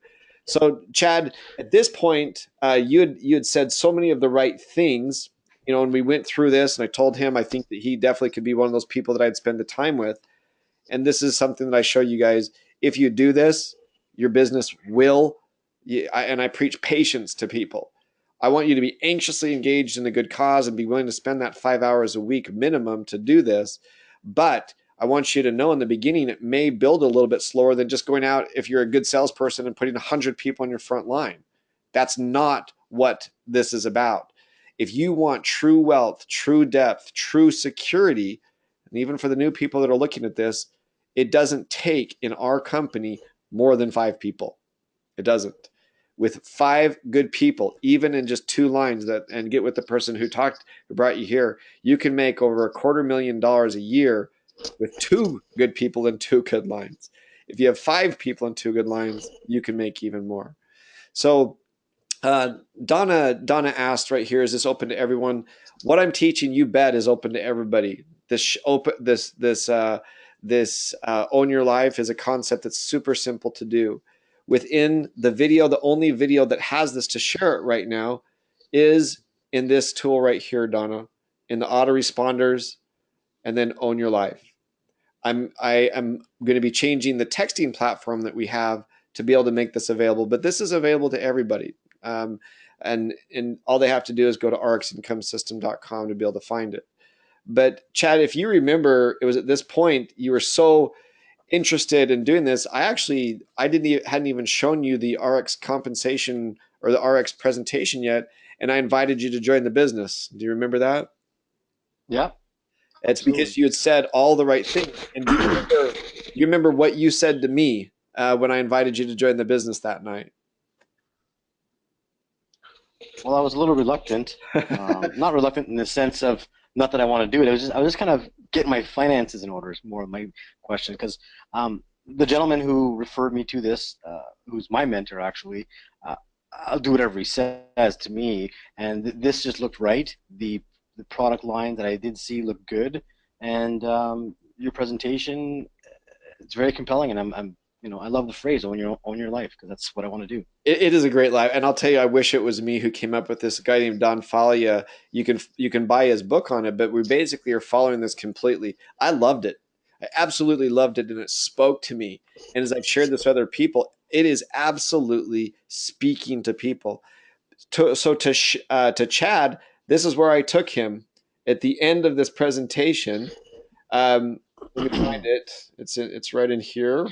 A: So Chad, at this point, you had said so many of the right things. And we went through this, and I told him I think that he definitely could be one of those people that I'd spend the time with. And this is something that I show you guys. If you do this, your business will. And I preach patience to people. I want you to be anxiously engaged in a good cause and be willing to spend that 5 hours a week minimum to do this. But I want you to know in the beginning, it may build a little bit slower than just going out if you're a good salesperson and putting 100 people on your front line. That's not what this is about. If you want true wealth, true depth, true security, and even for the new people that are looking at this, it doesn't take in our company more than 5 people. It doesn't. With 5 good people, even in just 2 lines, and get with the person who brought you here, you can make over $250,000 a year with 2 good people and 2 good lines. If you have 5 people and 2 good lines, you can make even more. So Donna asked right here, is this open to everyone? What I'm teaching, you bet, is open to everybody. this own your life is a concept that's super simple to do. Within the video, the only video that has this to share it right now is in this tool right here, Donna, in the autoresponders, and then own your life. I am going to be changing the texting platform that we have to be able to make this available, but this is available to everybody. And all they have to do is go to rxincomesystem.com to be able to find it. But Chad, if you remember, it was at this point you were so interested in doing this. I hadn't even shown you the RX compensation or the RX presentation yet, and I invited you to join the business. Do you remember that?
B: Yeah,
A: It's because
B: absolutely.
A: you had said all the right things. And you remember what you said to me when I invited you to join the business that night?
B: Well, I was a little reluctant. Not reluctant in the sense of not that I want to do it. I was just kind of getting my finances in order. Is more of my question because the gentleman who referred me to this, who's my mentor actually, uh, I'll do whatever he says to me, and this just looked right. The product line that I did see looked good, and your presentation, it's very compelling, and I'm I love the phrase own your life because that's what I want to do.
A: It is a great life, and I'll tell you, I wish it was me who came up with this. A guy named Don Falia. You can buy his book on it, but we basically are following this completely. I loved it. I absolutely loved it, and it spoke to me. And as I've shared this with other people, it is absolutely speaking to people. To Chad, this is where I took him at the end of this presentation. Um, Let me find it. It's right in here.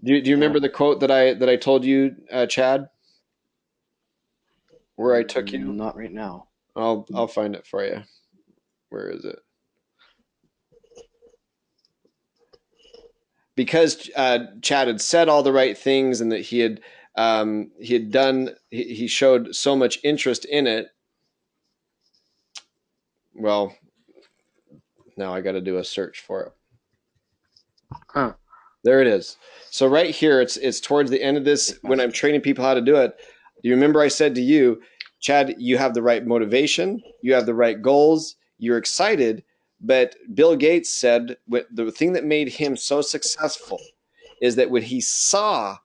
A: Do you
B: Yeah,
A: remember the quote that I told you, Chad, where I took you?
B: not right now.
A: I'll find it for you. Where is it? Because Chad had said all the right things and that he had done he showed so much interest in it. Well, now I got to do a search for it.
B: Huh.
A: There it is. So right here, it's towards the end of this
B: Safe
A: when I'm
B: message.
A: training people how to do it. Do you remember I said to you, Chad, you have the right motivation, you have the right goals, you're excited, but Bill Gates said the thing that made him so successful is that when he saw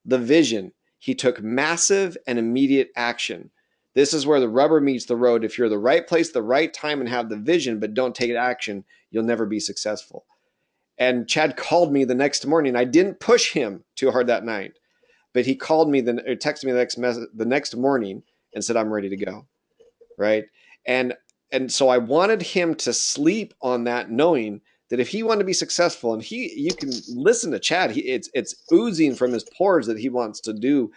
A: the vision, he took massive and immediate action. This is where the rubber meets the road. If you're the right place, the right time, and have the vision, but don't take action, you'll never be successful. And Chad called me the next morning. I didn't push him too hard that night, but he called me, or texted me the next morning and said, I'm ready to go. Right. And, and so I wanted him to sleep on that, knowing that if he wanted to be successful, and you can listen to Chad, it's oozing from his pores that he wants to do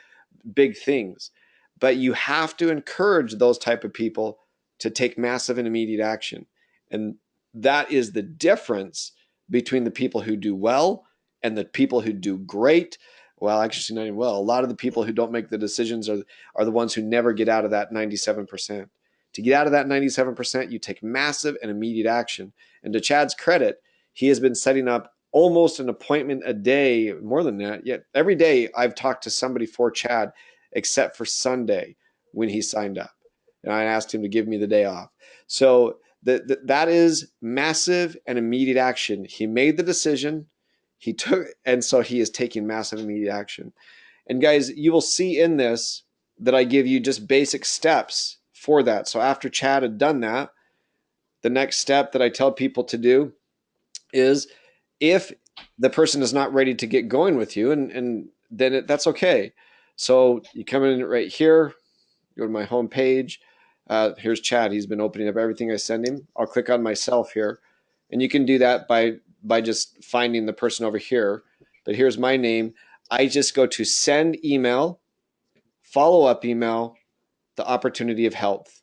A: big things. But you have to encourage those type of people to take massive and immediate action. And that is the difference between the people who do well and the people who do great. Well, actually, not even well. A lot of the people who don't make the decisions are the ones who never get out of that 97%. To get out of that 97%, you take massive and immediate action. And to Chad's credit, he has been setting up almost an appointment a day, more than that. Yet every day I've talked to somebody for Chad, except for Sunday when he signed up. And I asked him to give me the day off. So that is massive and immediate action. He made the decision. He took, and so he is taking massive immediate action. And guys, you will see in this that I give you just basic steps for that. So after Chad had done that, the next step that I tell people to do is if the person is not ready to get going with you, and then that's okay. So you come in right here, go to my home page. Here's Chad. He's been opening up everything I send him. I'll click on myself here, and you can do that by just finding the person over here. But here's my name. I just go to send email, follow up email, the opportunity of health.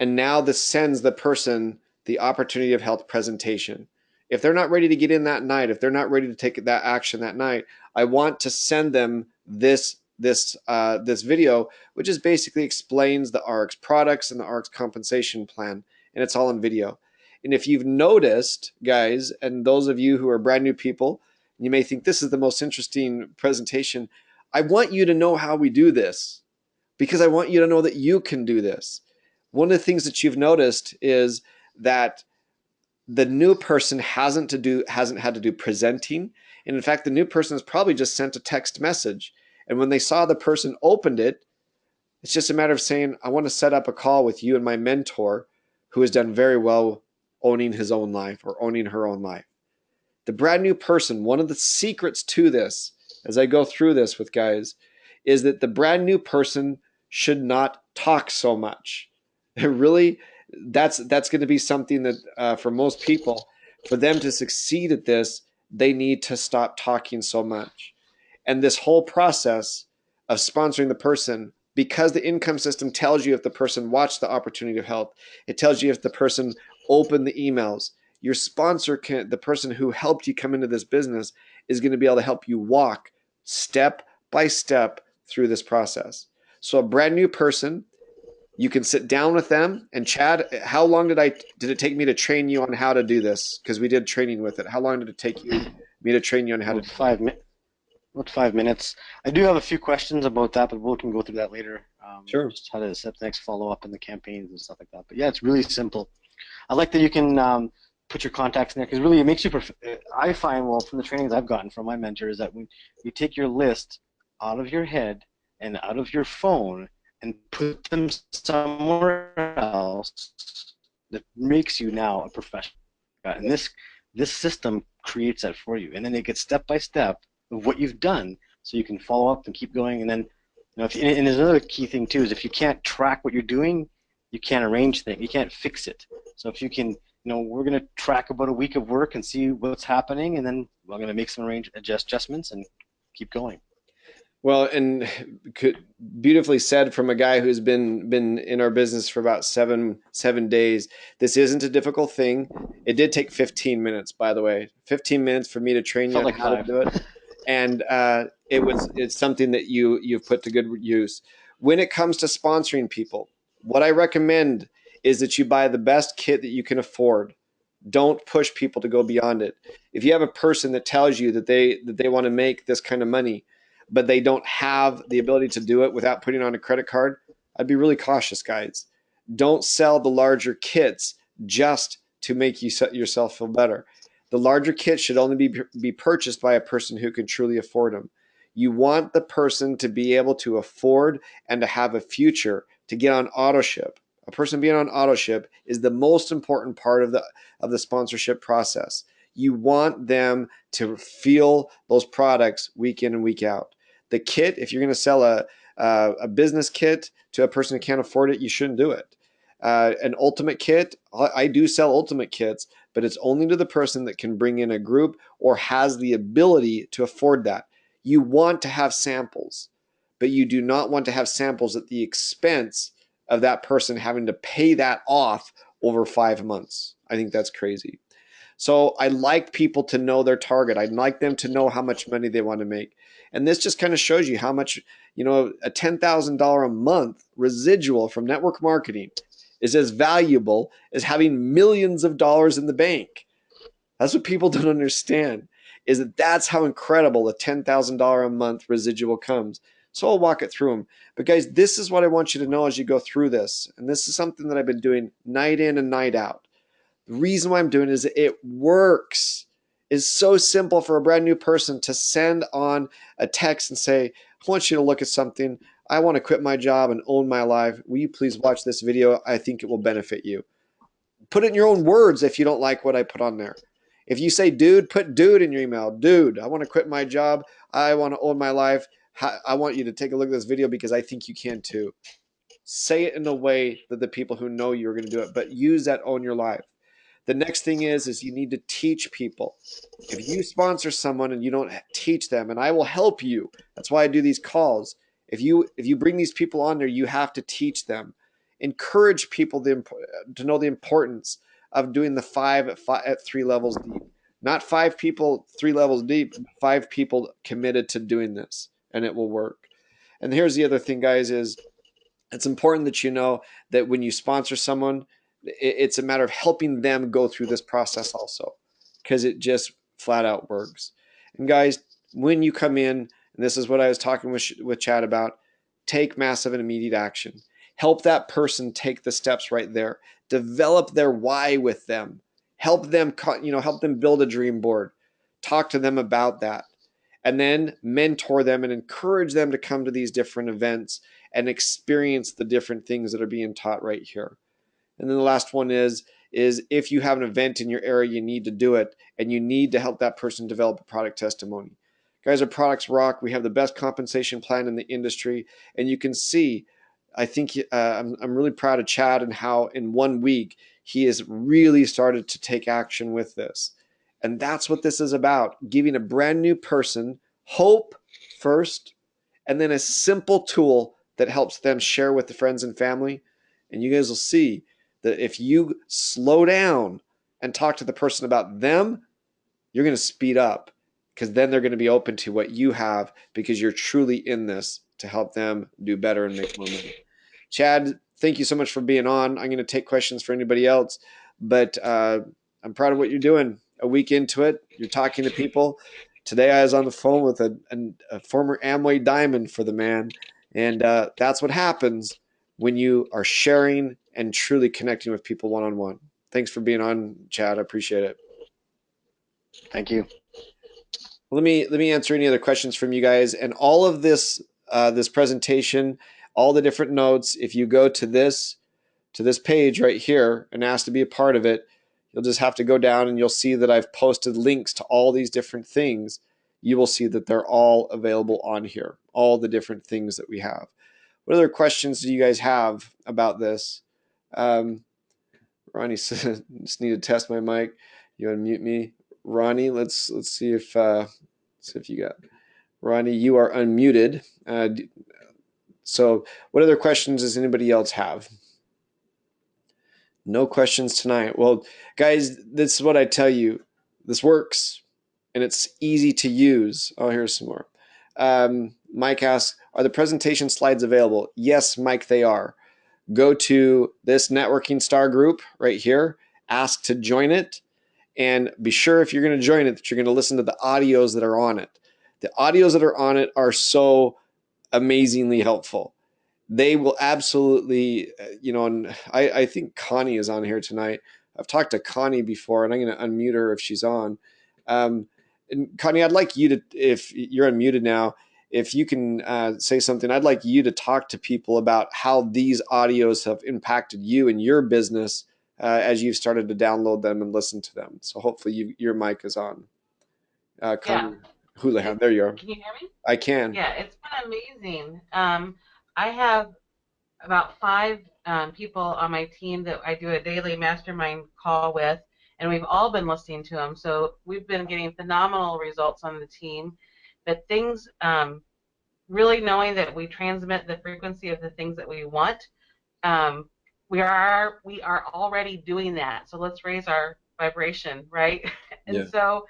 A: And now this sends the person the opportunity of health presentation. If they're not ready to get in that night, if they're not ready to take that action that night, I want to send them this video, which is basically explains the RX products and the RX compensation plan, and it's all in video. And if you've noticed, guys, and those of you who are brand new people, you may think this is the most interesting presentation. I want you to know how we do this because I want you to know that you can do this. One of the things that you've noticed is that the new person hasn't had to do presenting. And in fact, the new person has probably just sent a text message. And when they saw the person opened it, it's just a matter of saying, I want to set up a call with you and my mentor who has done very well owning his own life or owning her own life. The brand new person, one of the secrets to this, as I go through this with guys, is that the brand new person should not talk so much. Really, that's going to be something that for most people, for them to succeed at this, they need to stop talking so much. And this whole process of sponsoring the person, because the income system tells you if the person watched the opportunity of health, it tells you if the person opened the emails. Your sponsor can, the person who helped you come into this business, is going to be able to help you walk step by step through this process. So a brand new person, you can sit down with them. And Chad, how long did it take me to train you on how to do this? Because we did training with it. How long did it take me to train you on how to
B: About
A: do it?
B: 5 minutes. About 5 minutes. I do have a few questions about that, but we can go through that later.
A: Sure.
B: Just how to set the next follow up in the campaigns and stuff like that. But yeah, it's really simple. I like that you can put your contacts in there because really it makes you. I find, well, from the trainings I've gotten from my mentors, that when you take your list out of your head and out of your phone and put them somewhere else, that makes you now a professional. And this system creates that for you, and then it gets step by step of what you've done, so you can follow up and keep going. And then, and there's another key thing too, is if you can't track what you're doing, you can't arrange things, you can't fix it. So if you can, we're going to track about a week of work and see what's happening, and then we're going to make some adjustments and keep going.
A: Well, and beautifully said from a guy who's been in our business for about seven days. This isn't a difficult thing. It did take 15 minutes, by the way. 15 minutes for me to train you
B: Felt
A: on
B: like
A: how to
B: five.
A: do it, and it's something that you've put to good use. When it comes to sponsoring people, what I recommend is that you buy the best kit that you can afford. Don't push people to go beyond it. If you have a person that tells you that they want to make this kind of money, but they don't have the ability to do it without putting on a credit card, I'd be really cautious, guys. Don't sell the larger kits just to make yourself feel better. The larger kits should only be purchased by a person who can truly afford them. You want the person to be able to afford and to have a future, to get on auto ship. A person being on auto ship is the most important part of the sponsorship process. You want them to feel those products week in and week out. The kit, if you're going to sell a business kit to a person who can't afford it, you shouldn't do it. An ultimate kit, I do sell ultimate kits, but it's only to the person that can bring in a group or has the ability to afford that. You want to have samples, but you do not want to have samples at the expense of that person having to pay that off over 5 months. I think that's crazy. So I like people to know their target. I'd like them to know how much money they want to make. And this just kind of shows you how much, a $10,000 a month residual from network marketing is as valuable as having millions of dollars in the bank. That's what people don't understand, is that that's how incredible a $10,000 a month residual comes. So I'll walk it through them. But guys, this is what I want you to know as you go through this. And this is something that I've been doing night in and night out. The reason why I'm doing it is it works. It's so simple for a brand new person to send on a text and say, I want you to look at something. I want to quit my job and own my life. Will you please watch this video? I think it will benefit you. Put it in your own words if you don't like what I put on there. If you say dude, put dude in your email. Dude, I want to quit my job. I want to own my life. I want you to take a look at this video because I think you can too. Say it in a way that the people who know you are going to do it, but use that own your life. The next thing is you need to teach people. If you sponsor someone and you don't teach them, and I will help you. That's why I do these calls. If you bring these people on there, you have to teach them. Encourage people to know the importance of doing the five at 3 levels deep. Not 5 people 3 levels deep, 5 people committed to doing this, and it will work. And here's the other thing, guys, is it's important that you know that when you sponsor someone, it's a matter of helping them go through this process also, because it just flat out works. And guys, when you come in, and this is what I was talking with Chad about, take massive and immediate action. Help that person take the steps right there. Develop their why with them. help them, help them build a dream board, talk to them about that, and then mentor them and encourage them to come to these different events and experience the different things that are being taught right here. And then the last one is if you have an event in your area, you need to do it, and you need to help that person develop a product testimony. Guys, our products rock. We have the best compensation plan in the industry, and you can see. I think I'm really proud of Chad and how in 1 week he has really started to take action with this. And that's what this is about, giving a brand new person hope first, and then a simple tool that helps them share with the friends and family. And you guys will see that if you slow down and talk to the person about them, you're going to speed up, because then they're going to be open to what you have, because you're truly in this to help them do better and make more money. Chad, thank you so much for being on. I'm going to take questions for anybody else, but I'm proud of what you're doing. A week into it, you're talking to people. Today, I was on the phone with a former Amway Diamond for the man, and that's what happens when you are sharing and truly connecting with people one on one. Thanks for being on, Chad. I appreciate it.
B: Thank you.
A: Let me answer any other questions from you guys. And all of this presentation, all the different notes. If you go to this page right here and ask to be a part of it, you'll just have to go down and you'll see that I've posted links to all these different things. You will see that they're all available on here, all the different things that we have. What other questions do you guys have about this? Ronnie says, just need to test my mic. You unmute me. Ronnie, let's see if you got Ronnie. You are unmuted. So, what other questions does anybody else have? No questions tonight. Well, guys, this is what I tell you. This works, and it's easy to use. Oh, here's some more. Mike asks, are the presentation slides available? Yes, Mike, they are. Go to this networking star group right here, ask to join it, and be sure if you're going to join it that you're going to listen to the audios that are on it. The audios that are on it are so amazingly helpful. They will absolutely, and I think Connie is on here tonight. I've talked to Connie before, and I'm going to unmute her if she's on. And Connie, I'd like you to, if you're unmuted now, if you can say something, I'd like you to talk to people about how these audios have impacted you and your business as you've started to download them and listen to them. So hopefully your mic is on.
C: Yeah.
A: Connie Houlihan, there you are.
C: Can you hear me?
A: I can.
C: Yeah, it's been amazing. I have about five people on my team that I do a daily mastermind call with, and we've all been listening to them. So we've been getting phenomenal results on the team. That things, really knowing that we transmit the frequency of the things that we want. Um, we are already doing that. So let's raise our vibration, right? And
A: Yeah.
C: so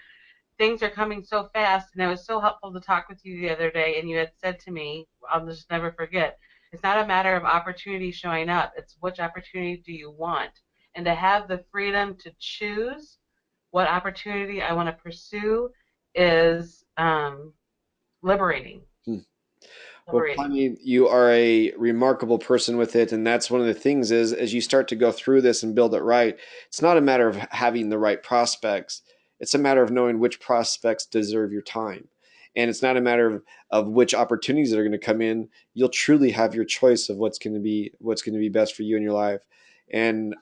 C: things are coming so fast, and it was so helpful to talk with you the other day, and you had said to me, I'll just never forget, it's not a matter of opportunity showing up, it's which opportunity do you want, and to have the freedom to choose what opportunity I want to pursue is liberating.
A: Hmm. Well,
C: Liberating.
A: Connie, you are a remarkable person with it, and that's one of the things is as you start to go through this and build it right, it's not a matter of having the right prospects. It's a matter of knowing which prospects deserve your time. And it's not a matter of which opportunities that are going to come in. You'll truly have your choice of what's going to be best for you in your life. And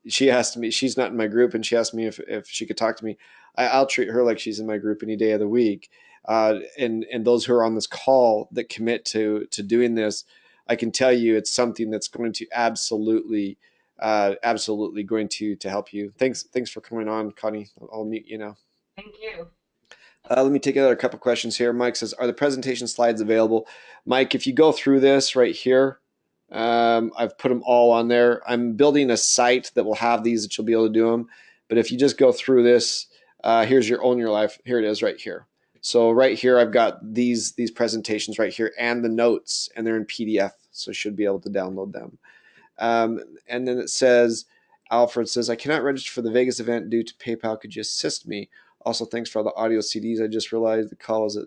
A: she asked me, she's not in my group, and she asked me if she could talk to me. I'll treat her like she's in my group any day of the week. And those who are on this call that commit to doing this, I can tell you it's something that's going to absolutely going to help you. Thanks for coming on, Connie. I'll mute you now.
C: Thank you.
A: Let me take another couple questions here. Mike says, are the presentation slides available? Mike, if you go through this right here, I've put them all on there. I'm building a site that will have these that you'll be able to do them. But if you just go through this, here's your Own Your Life. Here it is right here. So right here, I've got these presentations right here and the notes, and they're in PDF, so you should be able to download them. And then it says, Alfred says, I cannot register for the Vegas event due to PayPal. Could you assist me? Also, thanks for all the audio CDs. I just realized the call is at,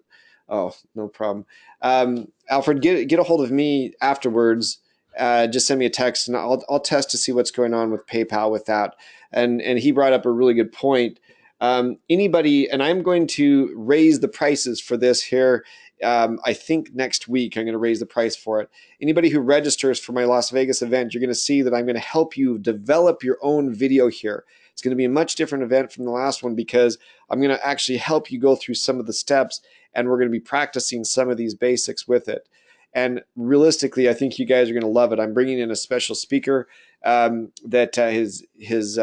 A: oh, no problem. Alfred, get a hold of me afterwards, just send me a text, and I'll test to see what's going on with PayPal with that. And he brought up a really good point. Anybody, and I'm going to raise the prices for this here. I think next week I'm going to raise the price for it. Anybody who registers for my Las Vegas event, you're going to see that I'm going to help you develop your own video here. It's going to be a much different event from the last one because I'm going to actually help you go through some of the steps, and we're going to be practicing some of these basics with it. And realistically, I think you guys are going to love it. I'm bringing in a special speaker that he's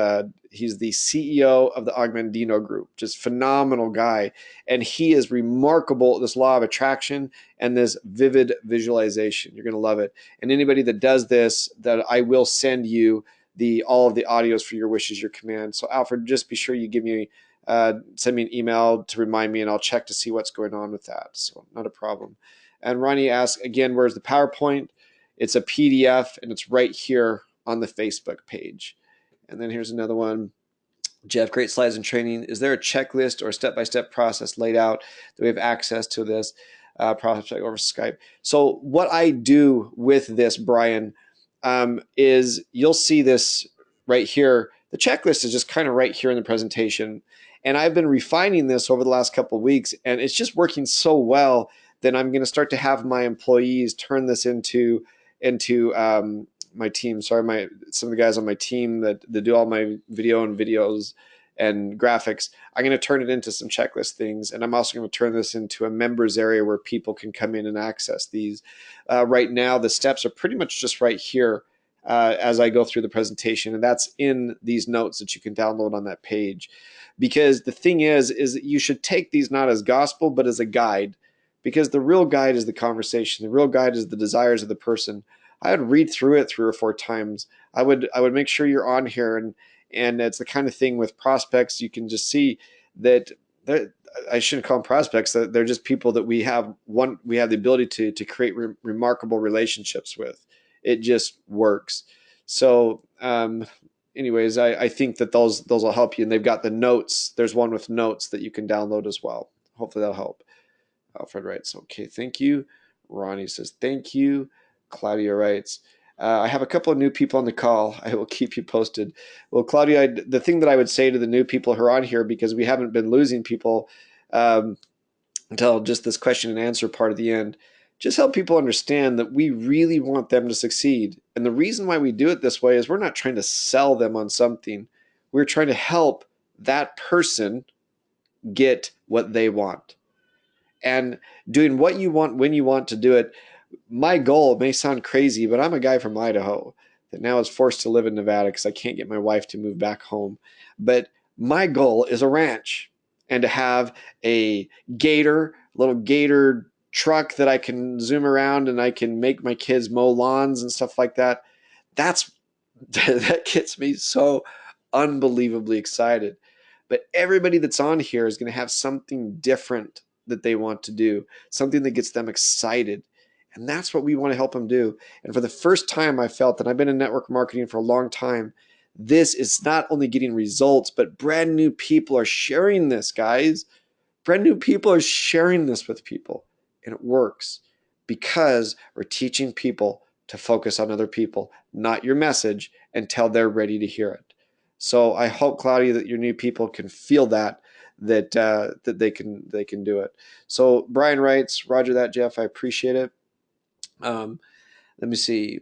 A: the CEO of the Augmendino Group, just phenomenal guy. And he is remarkable at this law of attraction and this vivid visualization. You're going to love it. And anybody that does this, that I will send you all of the audios for your wishes, your commands. So Alfred, just be sure you give me send me an email to remind me, and I'll check to see what's going on with that. So not a problem. And Ronnie asks again, where's the PowerPoint? It's a PDF, and it's right here on the Facebook page. And then here's another one. Jeff, great slides and training. Is there a checklist or step-by-step process laid out that we have access to this process over Skype? So what I do with this, Brian, is you'll see this right here. The checklist is just kind of right here in the presentation. And I've been refining this over the last couple of weeks, and it's just working so well that I'm going to start to have my employees turn this into my team. Sorry, some of the guys on my team that do all my videos and graphics. I'm going to turn it into some checklist things, and I'm also going to turn this into a members area where people can come in and access these. Right now, the steps are pretty much just right here as I go through the presentation, and that's in these notes that you can download on that page. Because the thing is that you should take these not as gospel, but as a guide. Because the real guide is the conversation. The real guide is the desires of the person. I would read through it 3 or 4 times. I would make sure you're on here, and it's the kind of thing with prospects. You can just see that I shouldn't call them prospects. They're just people that we have the ability to create remarkable relationships with. It just works. So, anyways, I think that those will help you, and they've got the notes. There's one with notes that you can download as well. Hopefully that'll help. Alfred writes, okay, thank you. Ronnie says, thank you. Claudia writes, I have a couple of new people on the call. I will keep you posted. Well, Claudia, the thing that I would say to the new people who are on here, because we haven't been losing people until just this question and answer part at the end, just help people understand that we really want them to succeed. And the reason why we do it this way is we're not trying to sell them on something. We're trying to help that person get what they want. And doing what you want when you want to do it. My goal may sound crazy, but I'm a guy from Idaho that now is forced to live in Nevada because I can't get my wife to move back home. But my goal is a ranch and to have a little gator truck that I can zoom around and I can make my kids mow lawns and stuff like that. That gets me so unbelievably excited. But everybody that's on here is going to have something different that they want to do, something that gets them excited. And that's what we want to help them do. And for the first time, I felt that I've been in network marketing for a long time. This is not only getting results, but brand new people are sharing this, guys. Brand new people are sharing this with people. And it works because we're teaching people to focus on other people, not your message, until they're ready to hear it. So I hope, Claudia, that your new people can feel that they can do it. So Brian writes, Roger that, Jeff. I appreciate it. Let me see.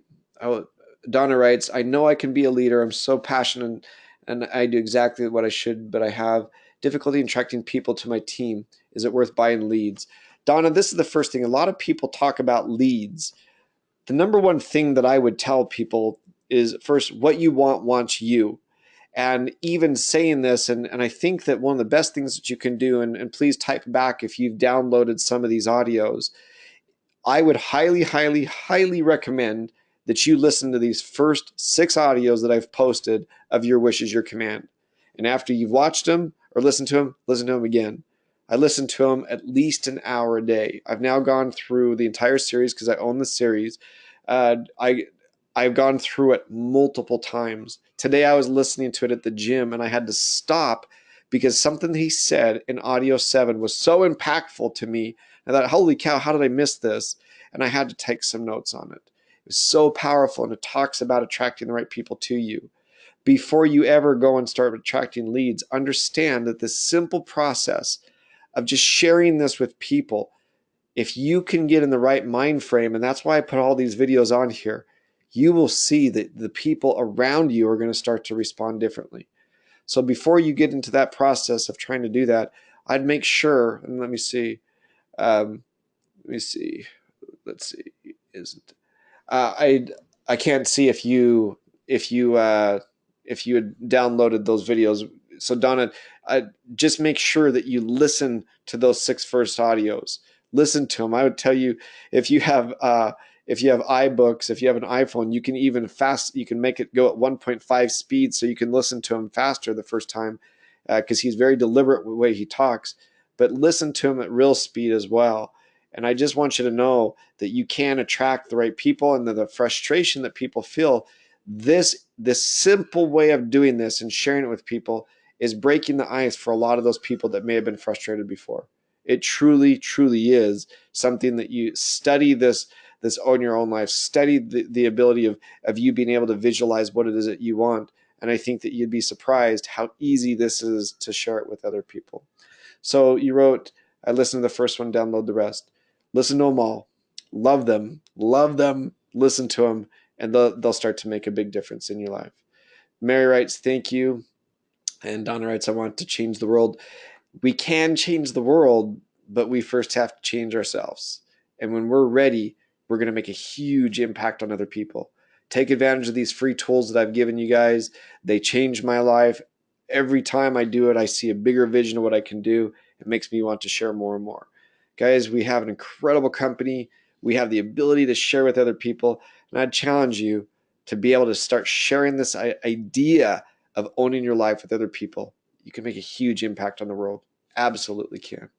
A: Donna writes, I know I can be a leader. I'm so passionate and I do exactly what I should, but I have difficulty in attracting people to my team. Is it worth buying leads? Donna, this is the first thing. A lot of people talk about leads. The number one thing that I would tell people is first, what you want wants you. And even saying this, and I think that one of the best things that you can do, and please type back if you've downloaded some of these audios, I would highly, highly, highly recommend that you listen to these first 6 audios that I've posted of Your Wish is Your Command. And after you've watched them or listened to them again. I listen to them at least an hour a day. I've now gone through the entire series because I own the series. I've gone through it multiple times. Today I was listening to it at the gym and I had to stop because something he said in audio 7 was so impactful to me. I thought, holy cow, how did I miss this? And I had to take some notes on it. It is so powerful, and it talks about attracting the right people to you. Before you ever go and start attracting leads, understand that this simple process of just sharing this with people, if you can get in the right mind frame, and that's why I put all these videos on here, you will see that the people around you are going to start to respond differently. So before you get into that process of trying to do that, I'd make sure, and let me see, um, let me see, let's see, isn't I can't see if you if you had downloaded those videos. So Donna, just make sure that you listen to those 6 first audios. Listen to them. I would tell you, if you have iBooks, if you have an iPhone, you can even you can make it go at 1.5 speed, so you can listen to him faster the first time, because he's very deliberate with the way he talks. But listen to him at real speed as well. And I just want you to know that you can attract the right people, and the frustration that people feel. This simple way of doing this and sharing it with people is breaking the ice for a lot of those people that may have been frustrated before. It truly, truly is something that you study this on your own life, study the ability of you being able to visualize what it is that you want. And I think that you'd be surprised how easy this is to share it with other people. So you wrote, I listened to the first one, download the rest. Listen to them all. Love them. Love them. Listen to them. And they'll start to make a big difference in your life. Mary writes, thank you. And Donna writes, I want to change the world. We can change the world, but we first have to change ourselves. And when we're ready, we're going to make a huge impact on other people. Take advantage of these free tools that I've given you guys. They changed my life. Every time I do it, I see a bigger vision of what I can do. It makes me want to share more and more. Guys, we have an incredible company. We have the ability to share with other people. And I'd challenge you to be able to start sharing this idea of owning your life with other people. You can make a huge impact on the world. Absolutely can.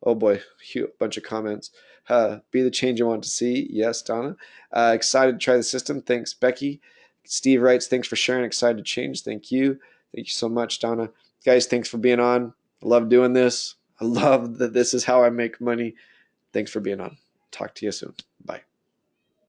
A: Oh boy, a bunch of comments. Be the change you want to see. Yes, Donna. Excited to try the system. Thanks, Becky. Steve writes, thanks for sharing. Excited to change. Thank you. Thank you so much, Donna. Guys, thanks for being on. I love doing this. I love that this is how I make money. Thanks for being on. Talk to you soon. Bye.